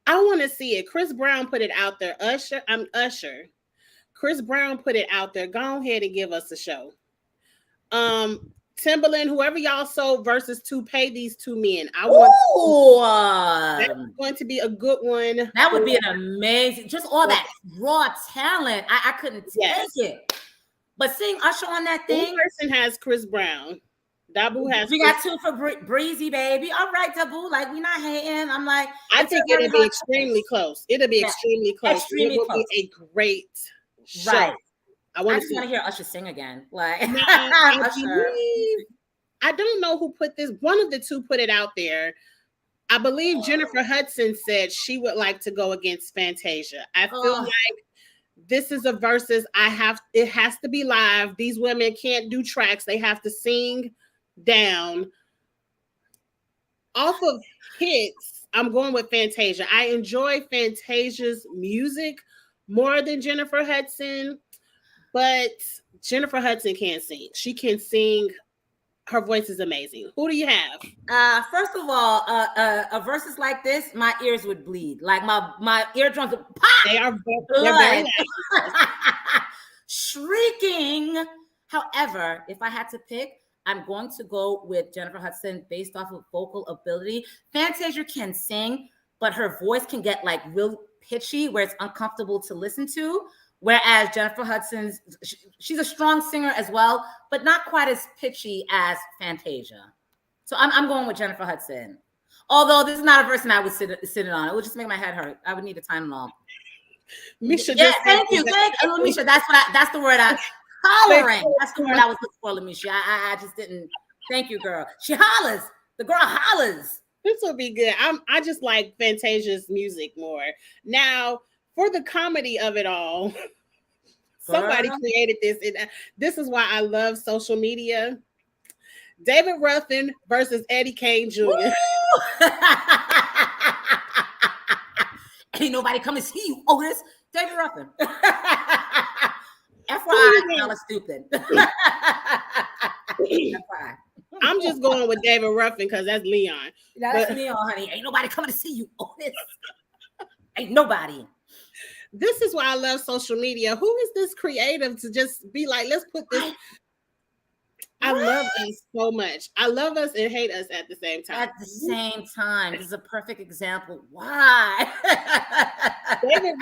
Speaker 1: I want to see it. Chris Brown put it out there. Usher. Chris Brown put it out there. Go ahead and give us a show. Timberland, whoever y'all sold versus to pay these 2 men. That's going to be a good one.
Speaker 2: That would be an amazing, just all that raw talent. I couldn't take it. But seeing Usher on that thing.
Speaker 1: One person has Chris Brown. Dabu has.
Speaker 2: We got 2 for Breezy, baby. All right, Dabu. Like, we're not hating. I'm like,
Speaker 1: I think it'll be extremely close. It'll be extremely close.
Speaker 2: Extremely
Speaker 1: it will
Speaker 2: close.
Speaker 1: be a great show.
Speaker 2: Right.
Speaker 1: I
Speaker 2: just want to hear Usher sing again. Like,
Speaker 1: I don't know who put this. One of the 2 put it out there. I believe Jennifer Hudson said she would like to go against Fantasia. I feel like this is a versus. It has to be live. These women can't do tracks. They have to sing down. Off of hits, I'm going with Fantasia. I enjoy Fantasia's music more than Jennifer Hudson. But Jennifer Hudson can't sing. She can sing. Her voice is amazing. Who do you have?
Speaker 2: First of all, a versus like this, my ears would bleed. Like my eardrums would pop.
Speaker 1: They're very loud.
Speaker 2: Shrieking. However, if I had to pick, I'm going to go with Jennifer Hudson based off of vocal ability. Fantasia can sing, but her voice can get like real pitchy where it's uncomfortable to listen to. Whereas Jennifer Hudson's, she's a strong singer as well, but not quite as pitchy as Fantasia. So I'm going with Jennifer Hudson. Although this is not a version I would sit it on. It would just make my head hurt. I would need a Tylenol.
Speaker 1: Misha,
Speaker 2: thank you. Misha, that's the word Hollering. That's the word I was looking for, Lamisha. I just didn't. Thank you, girl. She hollers. The girl hollers.
Speaker 1: This will be good. I just like Fantasia's music more. Now, for the comedy of it all, somebody created this. And this is why I love social media. David Ruffin versus Eddie Kane Jr.
Speaker 2: Ain't nobody come and see you, Otis. David Ruffin. FYI, y'all are stupid. FYI.
Speaker 1: I'm just going with David Ruffin because that's Leon.
Speaker 2: That's Leon, honey. Ain't nobody coming to see you, Otis. Ain't nobody.
Speaker 1: This is why I love social media. Who is this creative to just be like, let's put this. I love us so much. I love us and hate us at the same time.
Speaker 2: At the same time. This is a perfect example. Why?
Speaker 1: David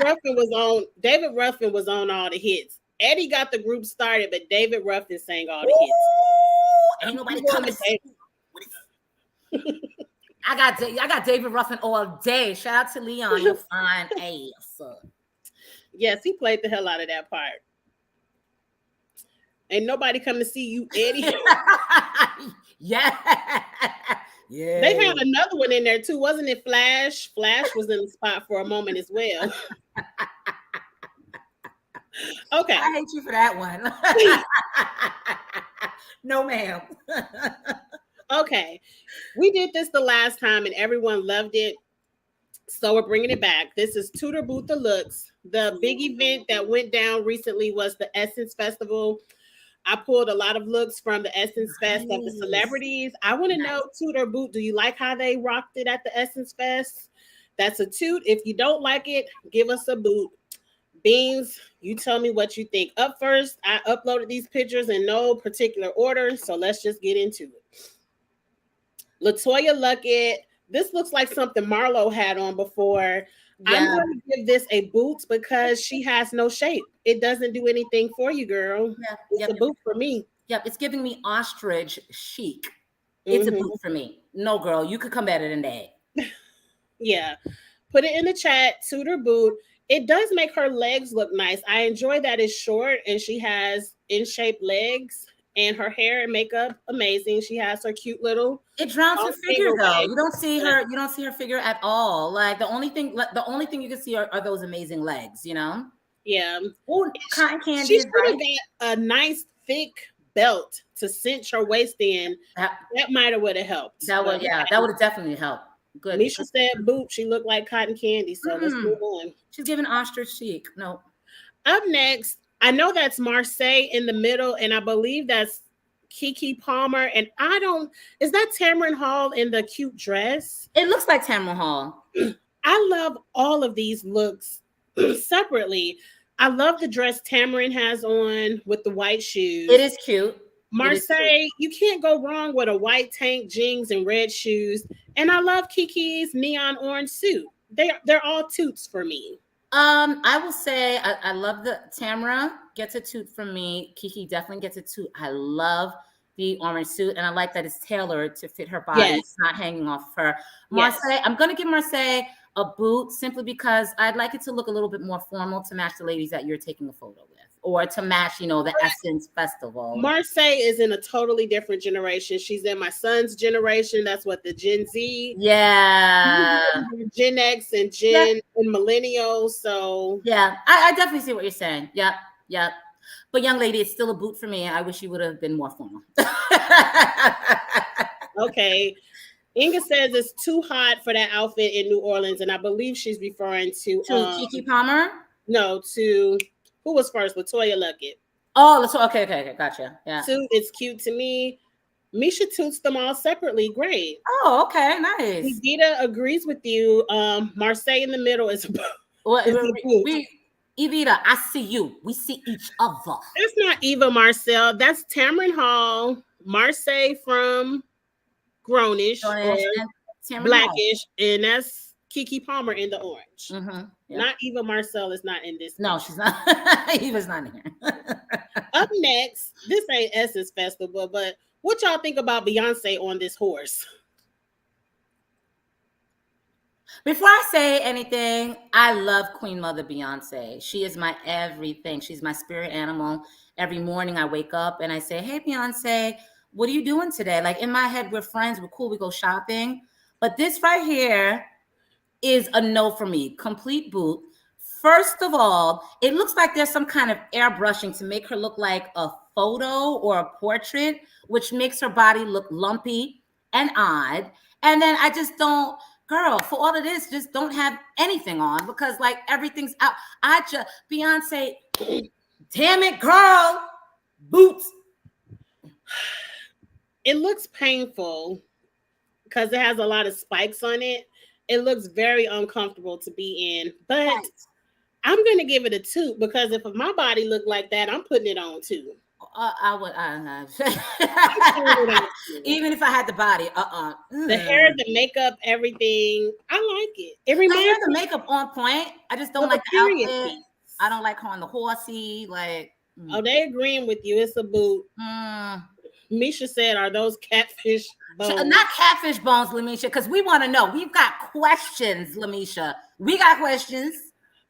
Speaker 1: Ruffin was on all the hits. Eddie got the group started, but David Ruffin sang all the hits.
Speaker 2: Ain't nobody coming to see you. I got David Ruffin all day. Shout out to Leon, your fine ass.
Speaker 1: Yes, he played the hell out of that part. Ain't nobody come to see you, Eddie.
Speaker 2: Yeah. Yeah.
Speaker 1: They had another one in there too, wasn't it? Flash. Flash was in the spot for a moment as well. Okay.
Speaker 2: I hate you for that one. No, ma'am.
Speaker 1: Okay. We did this the last time and everyone loved it. So we're bringing it back. This is Tudor Booth the Looks. The big event that went down recently was the Essence Festival. I pulled a lot of looks from the Essence Fest of the celebrities. I want to know, Tudor Booth, do you like how they rocked it at the Essence Fest? That's a toot. If you don't like it, give us a boot. Beans, you tell me what you think. Up first, I uploaded these pictures in no particular order, so let's just get into it. LaToya Luckett. This looks like something Marlo had on before. Yeah. I'm going to give this a boot because she has no shape. It doesn't do anything for you, girl. Yeah. It's a boot for me.
Speaker 2: Yep, it's giving me ostrich chic. It's a boot for me. No, girl, you could come better than that.
Speaker 1: Yeah. Put it in the chat, Tudor boot. It does make her legs look nice. I enjoy that it's short and she has in-shape legs. And her hair and makeup, amazing. She has her cute little.
Speaker 2: It drowns her figure though. You don't see her. You don't see her figure at all. Like the only thing you can see are those amazing legs. You know.
Speaker 1: Yeah.
Speaker 2: Oh, cotton candy.
Speaker 1: She should have got a nice thick belt to cinch her waist in. That might have would have helped.
Speaker 2: That would that would have definitely helped. Good.
Speaker 1: Misha said boot. She looked like cotton candy. So let's move on.
Speaker 2: She's giving ostrich chic. No.
Speaker 1: Up next. I know that's Marseille in the middle, and I believe that's Keke Palmer. And is that Tamron Hall in the cute dress?
Speaker 2: It looks like Tamron Hall.
Speaker 1: I love all of these looks separately. I love the dress Tamron has on with the white shoes.
Speaker 2: It is cute.
Speaker 1: Marseille, you can't go wrong with a white tank, jeans, and red shoes. And I love Kiki's neon orange suit. They're all toots for me.
Speaker 2: I will say I love the Tamra gets a toot from me. Keke definitely gets a toot. I love the orange suit, and I like that it's tailored to fit her body. Yes. It's not hanging off of her. Marseille, yes. I'm gonna give Marseille a boot simply because I'd like it to look a little bit more formal to match the ladies that you're taking a photo with, or to match, the Essence Festival.
Speaker 1: Marseille is in a totally different generation. She's in my son's generation. That's what the Gen Z.
Speaker 2: Yeah.
Speaker 1: Gen X and Gen and millennials. So
Speaker 2: yeah, I definitely see what you're saying. Yep. But young lady, it's still a boot for me. I wish you would have been more formal.
Speaker 1: Okay. Inga says it's too hot for that outfit in New Orleans, and I believe she's referring to
Speaker 2: Keke Palmer.
Speaker 1: No, to who was first? LaToya Luckett.
Speaker 2: Oh, okay, gotcha. Yeah,
Speaker 1: suit is cute to me. Misha toots them all separately. Great.
Speaker 2: Oh, okay, nice.
Speaker 1: Evita agrees with you. Marseille in the middle is.
Speaker 2: Evita, I see you. We see each other.
Speaker 1: It's not Eva Marcel. That's Tamron Hall. Marseille from Grownish or Blackish, and that's Keke Palmer in the orange. Not Eva Marcel is not in this.
Speaker 2: No, she's not. Eva's not in here.
Speaker 1: Up next, this ain't Essence Festival, but what y'all think about Beyonce on this horse?
Speaker 2: Before I say anything, I love Queen Mother Beyonce. She is my everything. She's my spirit animal. Every morning I wake up and I say, "Hey Beyonce, what are you doing today?" Like in my head, we're friends, we're cool, we go shopping. But this right here is a no for me. Complete boot. First of all, it looks like there's some kind of airbrushing to make her look like a photo or a portrait, which makes her body look lumpy and odd. And then I just don't, girl, for all of this, just don't have anything on because like everything's out. I just, Beyonce, damn it, girl, boots.
Speaker 1: It looks painful because it has a lot of spikes on it. It looks very uncomfortable to be in, but I'm gonna give it a 2 because if my body looked like that, I'm putting it on too.
Speaker 2: I would,
Speaker 1: I'm
Speaker 2: even if I had the body,
Speaker 1: The hair, the makeup, everything. I like it. It
Speaker 2: The hair,
Speaker 1: reminds
Speaker 2: the
Speaker 1: me
Speaker 2: makeup on point. I just don't
Speaker 1: of a
Speaker 2: like the
Speaker 1: period
Speaker 2: outfit.
Speaker 1: piece.
Speaker 2: I don't like her on the horsey. Like,
Speaker 1: Oh, they agreeing with you. It's a boot.
Speaker 2: mm.
Speaker 1: Misha said, "Are those catfish bones?"
Speaker 2: Not catfish bones, Lamisha, because we want to know. We've got questions, Lamisha. We got questions.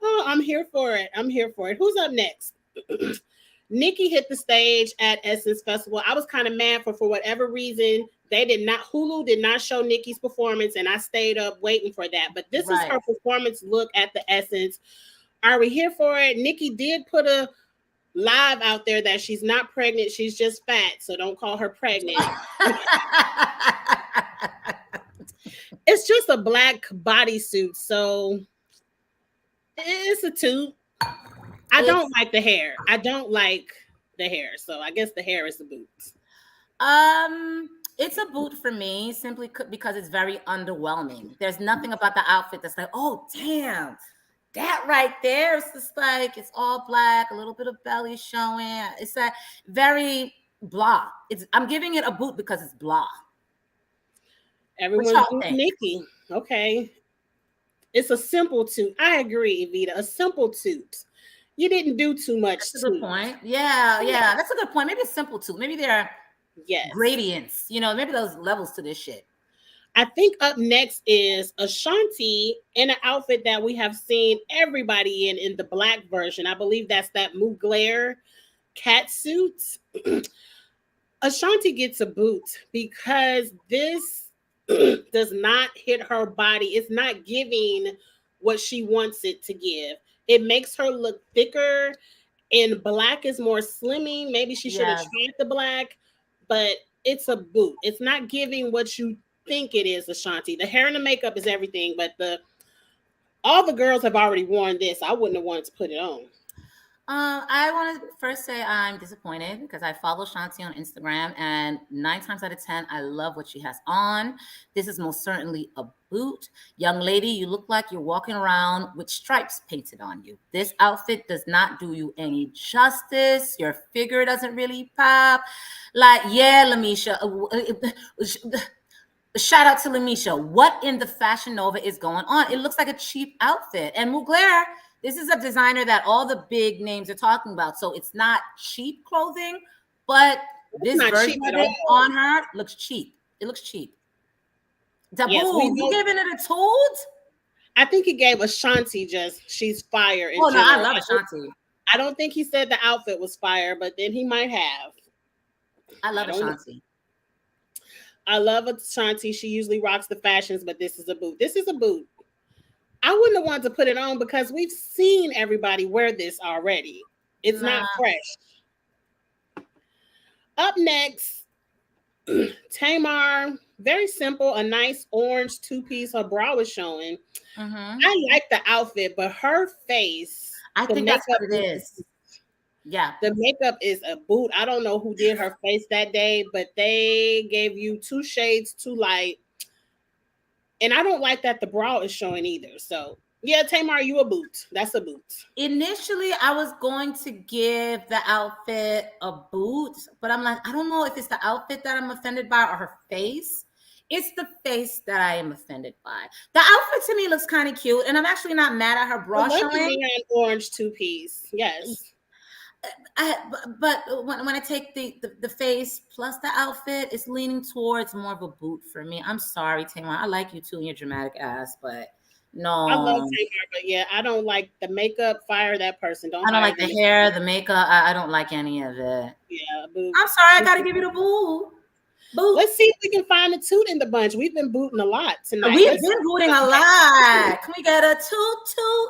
Speaker 1: Oh, I'm here for it. I'm here for it. Who's up next? Nikki hit the stage at Essence Festival. I was kind of mad for whatever reason they did not. Hulu did not show Nikki's performance, and I stayed up waiting for that. But this is
Speaker 2: Right.
Speaker 1: her performance look at the Essence. Are we here for it? Nikki did put a live out there that she's not pregnant. She's just fat, so don't call her pregnant. It's just a black bodysuit, so it's a 2. I don't like the hair. I don't like the hair, so I guess the hair is the boots.
Speaker 2: It's a boot for me simply because it's very underwhelming. There's nothing about the outfit that's like, oh damn, that right there. It's just like it's all black, a little bit of belly showing. It's a very blah. I'm giving it a boot because it's blah.
Speaker 1: Everyone's booting Nikki. Okay. It's a simple toot. I agree, Evita. A simple toot. You didn't do too much.
Speaker 2: That's a good point. Yeah, that's a good point. Maybe it's simple toot. Maybe there are gradients. You know, maybe those levels to this shit.
Speaker 1: I think up next is Ashanti in an outfit that we have seen everybody in the black version. I believe that's that Mugler cat suit. Ashanti gets a boot because this does not hit her body. It's not giving what she wants it to give. It makes her look thicker, and black is more slimming. Maybe she should have tried the black, but it's a boot. It's not giving what you think it is, Ashanti. The hair and the makeup is everything, but all the girls have already worn this. I wouldn't have wanted to put it on.
Speaker 2: I want to first say I'm disappointed because I follow Shanti on Instagram, and 9 times out of 10, I love what she has on. This is most certainly a boot. Young lady, you look like you're walking around with stripes painted on you. This outfit does not do you any justice. Your figure doesn't really pop. Like, yeah, Lamisha. Shout out to Lamisha. What in the Fashion Nova is going on? It looks like a cheap outfit. And Mugler, this is a designer that all the big names are talking about. So it's not cheap clothing, but this version of it on her looks cheap. It looks cheap. Taboo, you giving it a toot?
Speaker 1: I think he gave Ashanti she's fire.
Speaker 2: Oh, no, I love Ashanti.
Speaker 1: I don't think he said the outfit was fire, but then he might have.
Speaker 2: I love Ashanti.
Speaker 1: I love Ashanti. She usually rocks the fashions, but this is a boot. This is a boot. I wouldn't have wanted to put it on because we've seen everybody wear this already. It's not fresh. Up next, Tamar. Very simple, a nice orange 2-piece. Her bra was showing. I like the outfit, but her face.
Speaker 2: I think that's what it is. Yeah.
Speaker 1: The makeup is a boot. I don't know who did her face that day, but they gave you 2 shades too light. And I don't like that the bra is showing either. So, yeah, Tamar, you a boot. That's a boot.
Speaker 2: Initially, I was going to give the outfit a boot, but I'm like, I don't know if it's the outfit that I'm offended by or her face. It's the face that I am offended by. The outfit to me looks kind of cute, and I'm actually not mad at her bra showing.
Speaker 1: An orange 2-piece, yes.
Speaker 2: But when I take the face plus the outfit, it's leaning towards more of a boot for me. I'm sorry, Tamar. I like you too and your dramatic ass, but
Speaker 1: I love
Speaker 2: No,
Speaker 1: Tamar, but yeah, I don't like the makeup. Fire that person. Don't
Speaker 2: I don't
Speaker 1: hire
Speaker 2: like the
Speaker 1: them.
Speaker 2: hair, the makeup. I don't like any of it.
Speaker 1: Yeah, boo.
Speaker 2: I'm sorry, I gotta give you the boo. Boot.
Speaker 1: Let's see if we can find a toot in the bunch. We've been booting a lot tonight.
Speaker 2: We've
Speaker 1: Let's
Speaker 2: been booting a lot. Can we get a toot toot?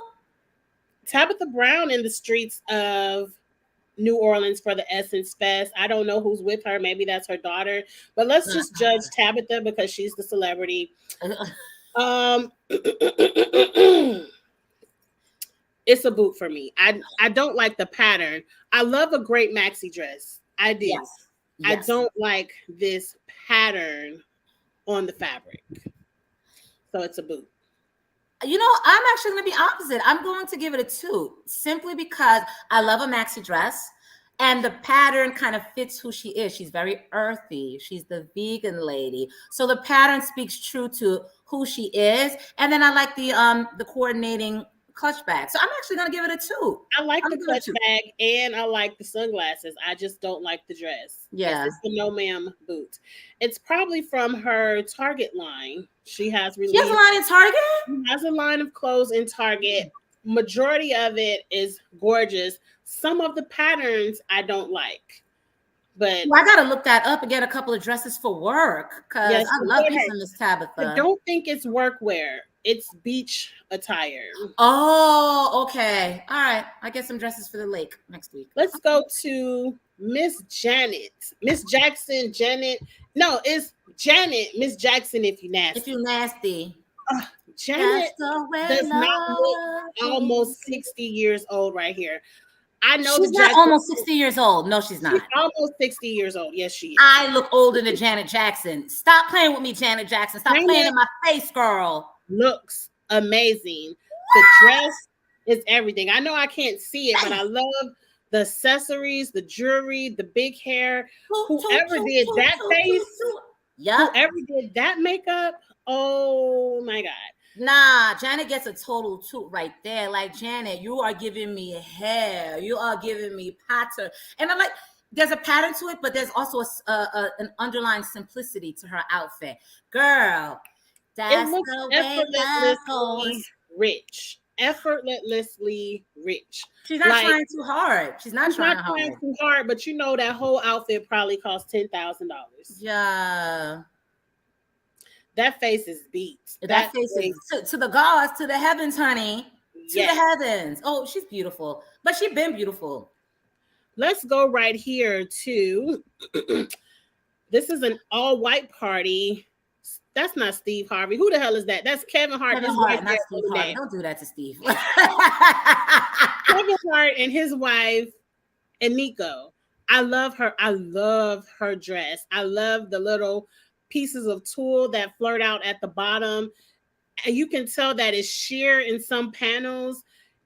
Speaker 1: Tabitha Brown in the streets of New Orleans for the Essence Fest. I don't know who's with her. Maybe that's her daughter. But let's just judge Tabitha because she's the celebrity. It's a boot for me. I don't like the pattern. I love a great maxi dress. I do.
Speaker 2: Yes.
Speaker 1: I
Speaker 2: Yes.
Speaker 1: don't like this pattern on the fabric. So it's a boot.
Speaker 2: You know, I'm actually going to be opposite. I'm going to give it a 2 simply because I love a maxi dress and the pattern kind of fits who she is. She's very earthy. She's the vegan lady. So the pattern speaks true to who she is. And then I like the coordinating clutch bag. So I'm actually going to give it a 2.
Speaker 1: I like the clutch bag and I like the sunglasses. I just don't like the dress.
Speaker 2: Yeah.
Speaker 1: It's the no ma'am boot. It's probably from her Target line. She has released.
Speaker 2: She has a line in Target?
Speaker 1: She has a line of clothes in Target. Majority of it is gorgeous. Some of the patterns I don't like. But
Speaker 2: well, I gotta look that up and get a couple of dresses for work because
Speaker 1: yes,
Speaker 2: I love me some Miss Tabitha.
Speaker 1: I don't think it's workwear. It's beach attire.
Speaker 2: Oh, okay. All right. I get some dresses for the lake next week.
Speaker 1: Let's go to Miss Janet. Miss Jackson, Janet. No, it's Janet, Miss Jackson if you nasty.
Speaker 2: If you nasty.
Speaker 1: Janet does not look almost 60 years old right here. I know
Speaker 2: she's not almost 60 years old. No, she's not.
Speaker 1: She's almost 60 years old. Yes, she is.
Speaker 2: I look older than Janet Jackson. Stop playing with me, Janet Jackson. Stop playing in my face, girl.
Speaker 1: Looks amazing. The dress is everything. I know I can't see it, but I love the accessories, the jewelry, the big hair. Whoever did that face, whoever did that makeup, oh my God.
Speaker 2: Nah, Janet gets a total toot right there. Like, Janet, you are giving me hair. You are giving me pattern. And I'm like, there's a pattern to it, but there's also an underlying simplicity to her outfit. Girl, that's the way that goes.
Speaker 1: Rich. Effortlessly rich.
Speaker 2: She's not trying too hard. She's not trying
Speaker 1: too hard, but you know that whole outfit probably cost $10,000.
Speaker 2: Yeah.
Speaker 1: That face is beat.
Speaker 2: That face is to the gods, to the heavens, honey. To the heavens. Oh, she's beautiful. But she's been beautiful.
Speaker 1: Let's go right here to this is an all-white party. That's not Steve Harvey. Who the hell is that? That's Kevin Hart.
Speaker 2: Kevin Hart, not Steve Harvey. Don't do that to Steve.
Speaker 1: Kevin Hart and his wife, Eniko. I love her. I love her dress. I love the little pieces of tulle that flirt out at the bottom. And you can tell that it's sheer in some panels.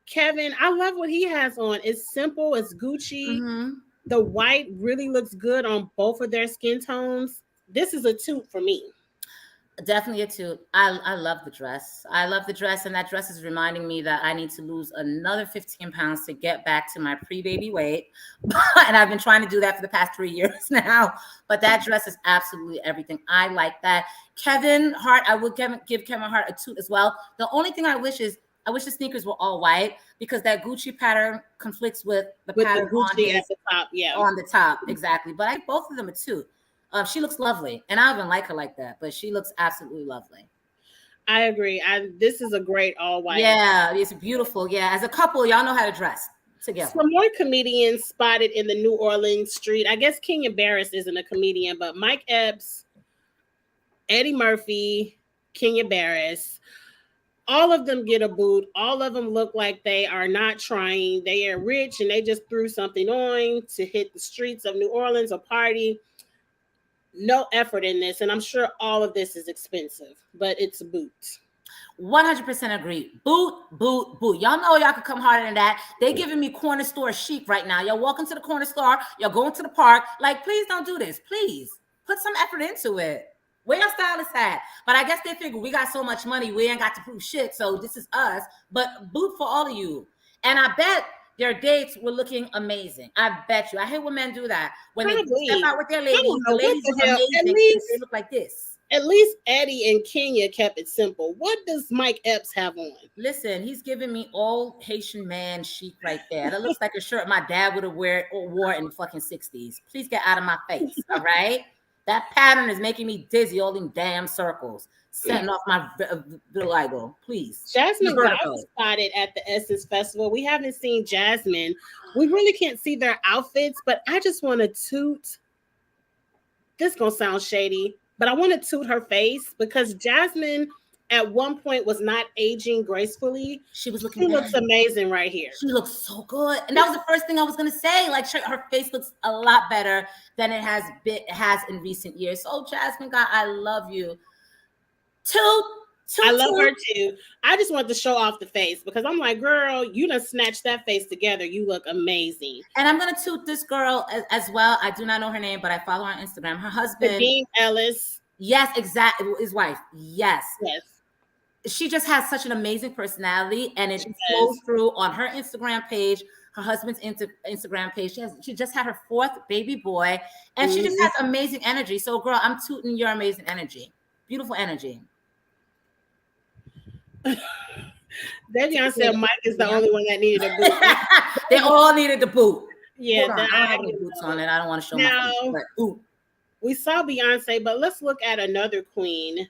Speaker 1: Kevin, I love what he has on. It's simple. It's Gucci. Mm-hmm. The white really looks good on both of their skin tones. This is a toot for me.
Speaker 2: Definitely a toot. I love the dress. I love the dress. And that dress is reminding me that I need to lose another 15 pounds to get back to my pre-baby weight. And I've been trying to do that for the past 3 years now. But that dress is absolutely everything. I like that. Kevin Hart, I would give Kevin Hart a toot as well. The only thing I wish is, I wish the sneakers were all white because that Gucci pattern conflicts with the pattern
Speaker 1: on the top. Yeah.
Speaker 2: On the top. Exactly. But I both of them a toot. She looks lovely, and I don't even like her like that, but she looks absolutely lovely.
Speaker 1: I agree. This is a great all white.
Speaker 2: Yeah, it's beautiful. Yeah, as a couple, y'all know how to dress together.
Speaker 1: Some more comedians spotted in the New Orleans street. I guess Kenya Barris isn't a comedian, but Mike Epps, Eddie Murphy, Kenya Barris, all of them get a boot. All of them look like they are not trying. They are rich, and they just threw something on to hit the streets of New Orleans, a party. No effort in this, and I'm sure all of this is expensive, but it's a boot.
Speaker 2: 100% agree. Boot, boot, boot. Y'all know y'all can come harder than that. They giving me corner store chic right now. Y'all walking to the corner store. Y'all going to the park. Like, please don't do this. Please put some effort into it. Where your stylist at? But I guess they figure we got so much money, we ain't got to prove shit. So this is us. But boot for all of you. And I bet their dates were looking amazing. I bet you. I hate when men do that. When they step out with their ladies, the ladies look amazing. They look like this.
Speaker 1: At least Eddie and Kenya kept it simple. What does Mike Epps have on?
Speaker 2: Listen, he's giving me old Haitian man chic right there. That looks like a shirt my dad would have wore in the fucking 60s. Please get out of my face, all right? That pattern is making me dizzy, all them damn circles, setting off my vitiligo. Please.
Speaker 1: Jasmine Guy was spotted at the Essence Festival. We haven't seen Jasmine. We really can't see their outfits, but I just want to toot. This is going to sound shady, but I want to toot her face because Jasmine at one point was not aging gracefully.
Speaker 2: She looks
Speaker 1: amazing right here.
Speaker 2: She looks so good. And that was the first thing I was going to say. Like her face looks a lot better than it has in recent years. So Jasmine Guy, I love you.
Speaker 1: I love her too. I just want to show off the face because I'm like, girl, you done snatched that face together. You look amazing.
Speaker 2: And I'm going to toot this girl as well. I do not know her name, but I follow her on Instagram. Her husband.
Speaker 1: Dean Ellis.
Speaker 2: Yes, exactly. His wife. Yes.
Speaker 1: Yes.
Speaker 2: She just has such an amazing personality, and it flows through on her Instagram page, her husband's Instagram page. She just had her 4th baby boy, and she just has amazing energy. So, girl, I'm tooting your amazing energy. Beautiful energy.
Speaker 1: Devion said Mike is the only one that needed a boot.
Speaker 2: They all needed the boot.
Speaker 1: Yeah,
Speaker 2: I don't have any boots on it. I don't want to show my feet, but
Speaker 1: we saw Beyonce, but let's look at another queen.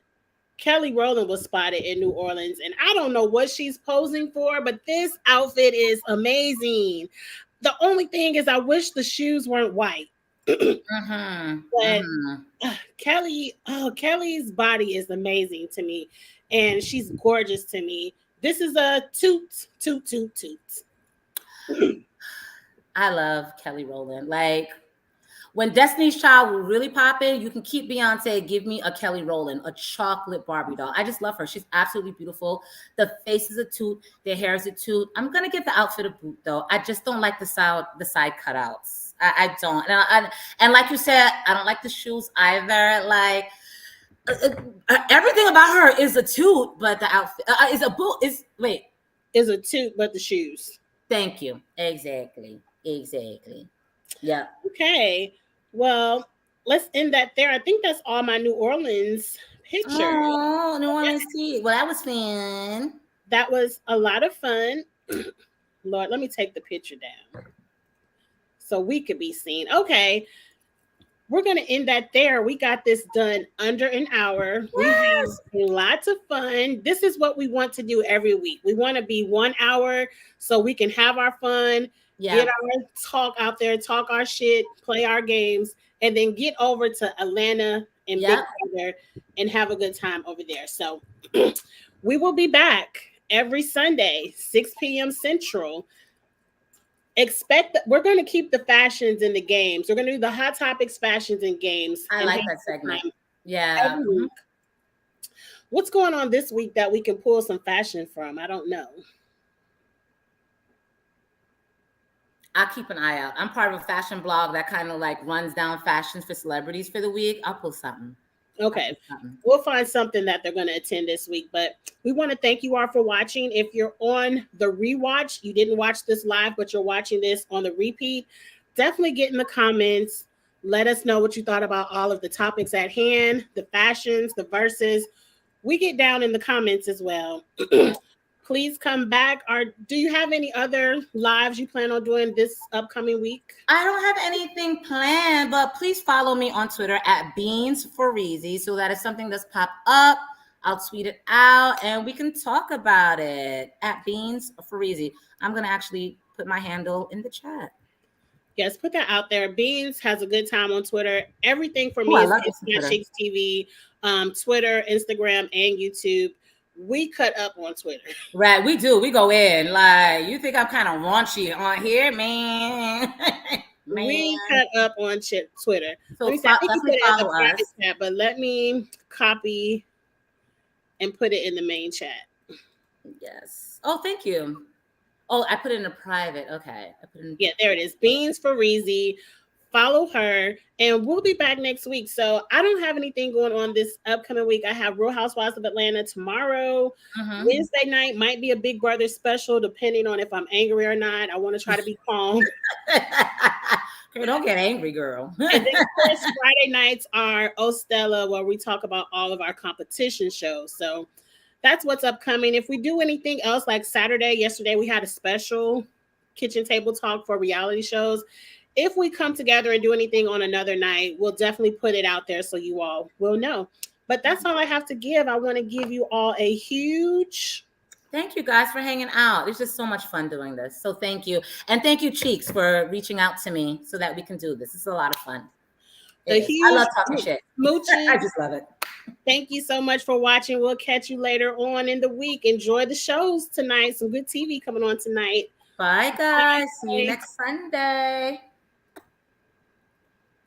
Speaker 1: Kelly Rowland was spotted in New Orleans, and I don't know what she's posing for, but this outfit is amazing. The only thing is I wish the shoes weren't white. But Kelly's body is amazing to me, and she's gorgeous to me. This is a toot.
Speaker 2: I love Kelly Rowland. Like, when Destiny's Child will really pop in, you can keep Beyonce, give me a Kelly Rowland, a chocolate Barbie doll. I just love her. She's absolutely beautiful. The face is a toot. The hair is a toot. I'm going to give the outfit a boot, though. I just don't like the side cutouts. I don't. And like you said, I don't like the shoes either. Like, everything about her is a toot, but the outfit is a boot.
Speaker 1: Is a toot, but the shoes.
Speaker 2: Thank you. Exactly. Yeah.
Speaker 1: Okay. Well, let's end that there. I think that's all my New Orleans pictures.
Speaker 2: Oh, New Orleans tea. Well, that was fun.
Speaker 1: That was a lot of fun. Lord, let me take the picture down so we could be seen. Okay. We're going to end that there. We got this done under an hour. We have lots of fun. This is what we want to do every week. We want to be 1 hour so we can have our fun, get our talk out there, talk our shit, play our games, and then get over to Atlanta and Big Brother and have a good time over there. So we will be back every Sunday, 6 p.m. Central. Expect that we're going to keep the fashions in the games. We're going to do the hot topics, fashions, and games.
Speaker 2: I like that segment. Yeah.
Speaker 1: What's going on this week that we can pull some fashion from? I don't know.
Speaker 2: I'll keep an eye out. I'm part of a fashion blog that kind of like runs down fashions for celebrities for the week. I'll pull something.
Speaker 1: Okay. We'll find something that they're going to attend this week, but we want to thank you all for watching. If you're on the rewatch, you didn't watch this live, but you're watching this on the repeat, definitely get in the comments. Let us know what you thought about all of the topics at hand, the fashions, the verses. We get down in the comments as well. Please come back. Or do you have any other lives you plan on doing this upcoming week?
Speaker 2: I don't have anything planned, but please follow me on Twitter at BeansForEasy so that if something does pop up, I'll tweet it out and we can talk about it at BeansForEasy. I'm going to actually put my handle in the chat.
Speaker 1: Yes, put that out there. Beans has a good time on Twitter. Everything for me is Cheeks TV, Twitter, Instagram, and YouTube. We cut up on Twitter.
Speaker 2: Right, we do. We go in. Like, you think I'm kind of raunchy on here, man?
Speaker 1: We cut up on Twitter.
Speaker 2: So
Speaker 1: but let me copy and put it in the main chat.
Speaker 2: Yes. Oh, thank you. Oh, I put it in a private. Okay.
Speaker 1: There it is. Beans for Reezy. follow her, and we'll be back next week. So I don't have anything going on this upcoming week. I have Real Housewives of Atlanta tomorrow. Wednesday night might be a Big Brother special, depending on if I'm angry or not. I want to try to be calm.
Speaker 2: Girl, don't get angry, girl.
Speaker 1: And then, of course, Friday nights are Ostella, where we talk about all of our competition shows. So that's what's upcoming. If we do anything else, like yesterday we had a special kitchen table talk for reality shows. If we come together and do anything on another night, we'll definitely put it out there so you all will know. But that's all I have to give. I want to give you all a huge
Speaker 2: thank you guys for hanging out. It's just so much fun doing this. So thank you. And thank you, Cheeks, for reaching out to me so that we can do this. It's a lot of fun. I love talking shit. I just love it.
Speaker 1: Thank you so much for watching. We'll catch you later on in the week. Enjoy the shows tonight. Some good TV coming on tonight.
Speaker 2: Bye, guys. See you next Sunday.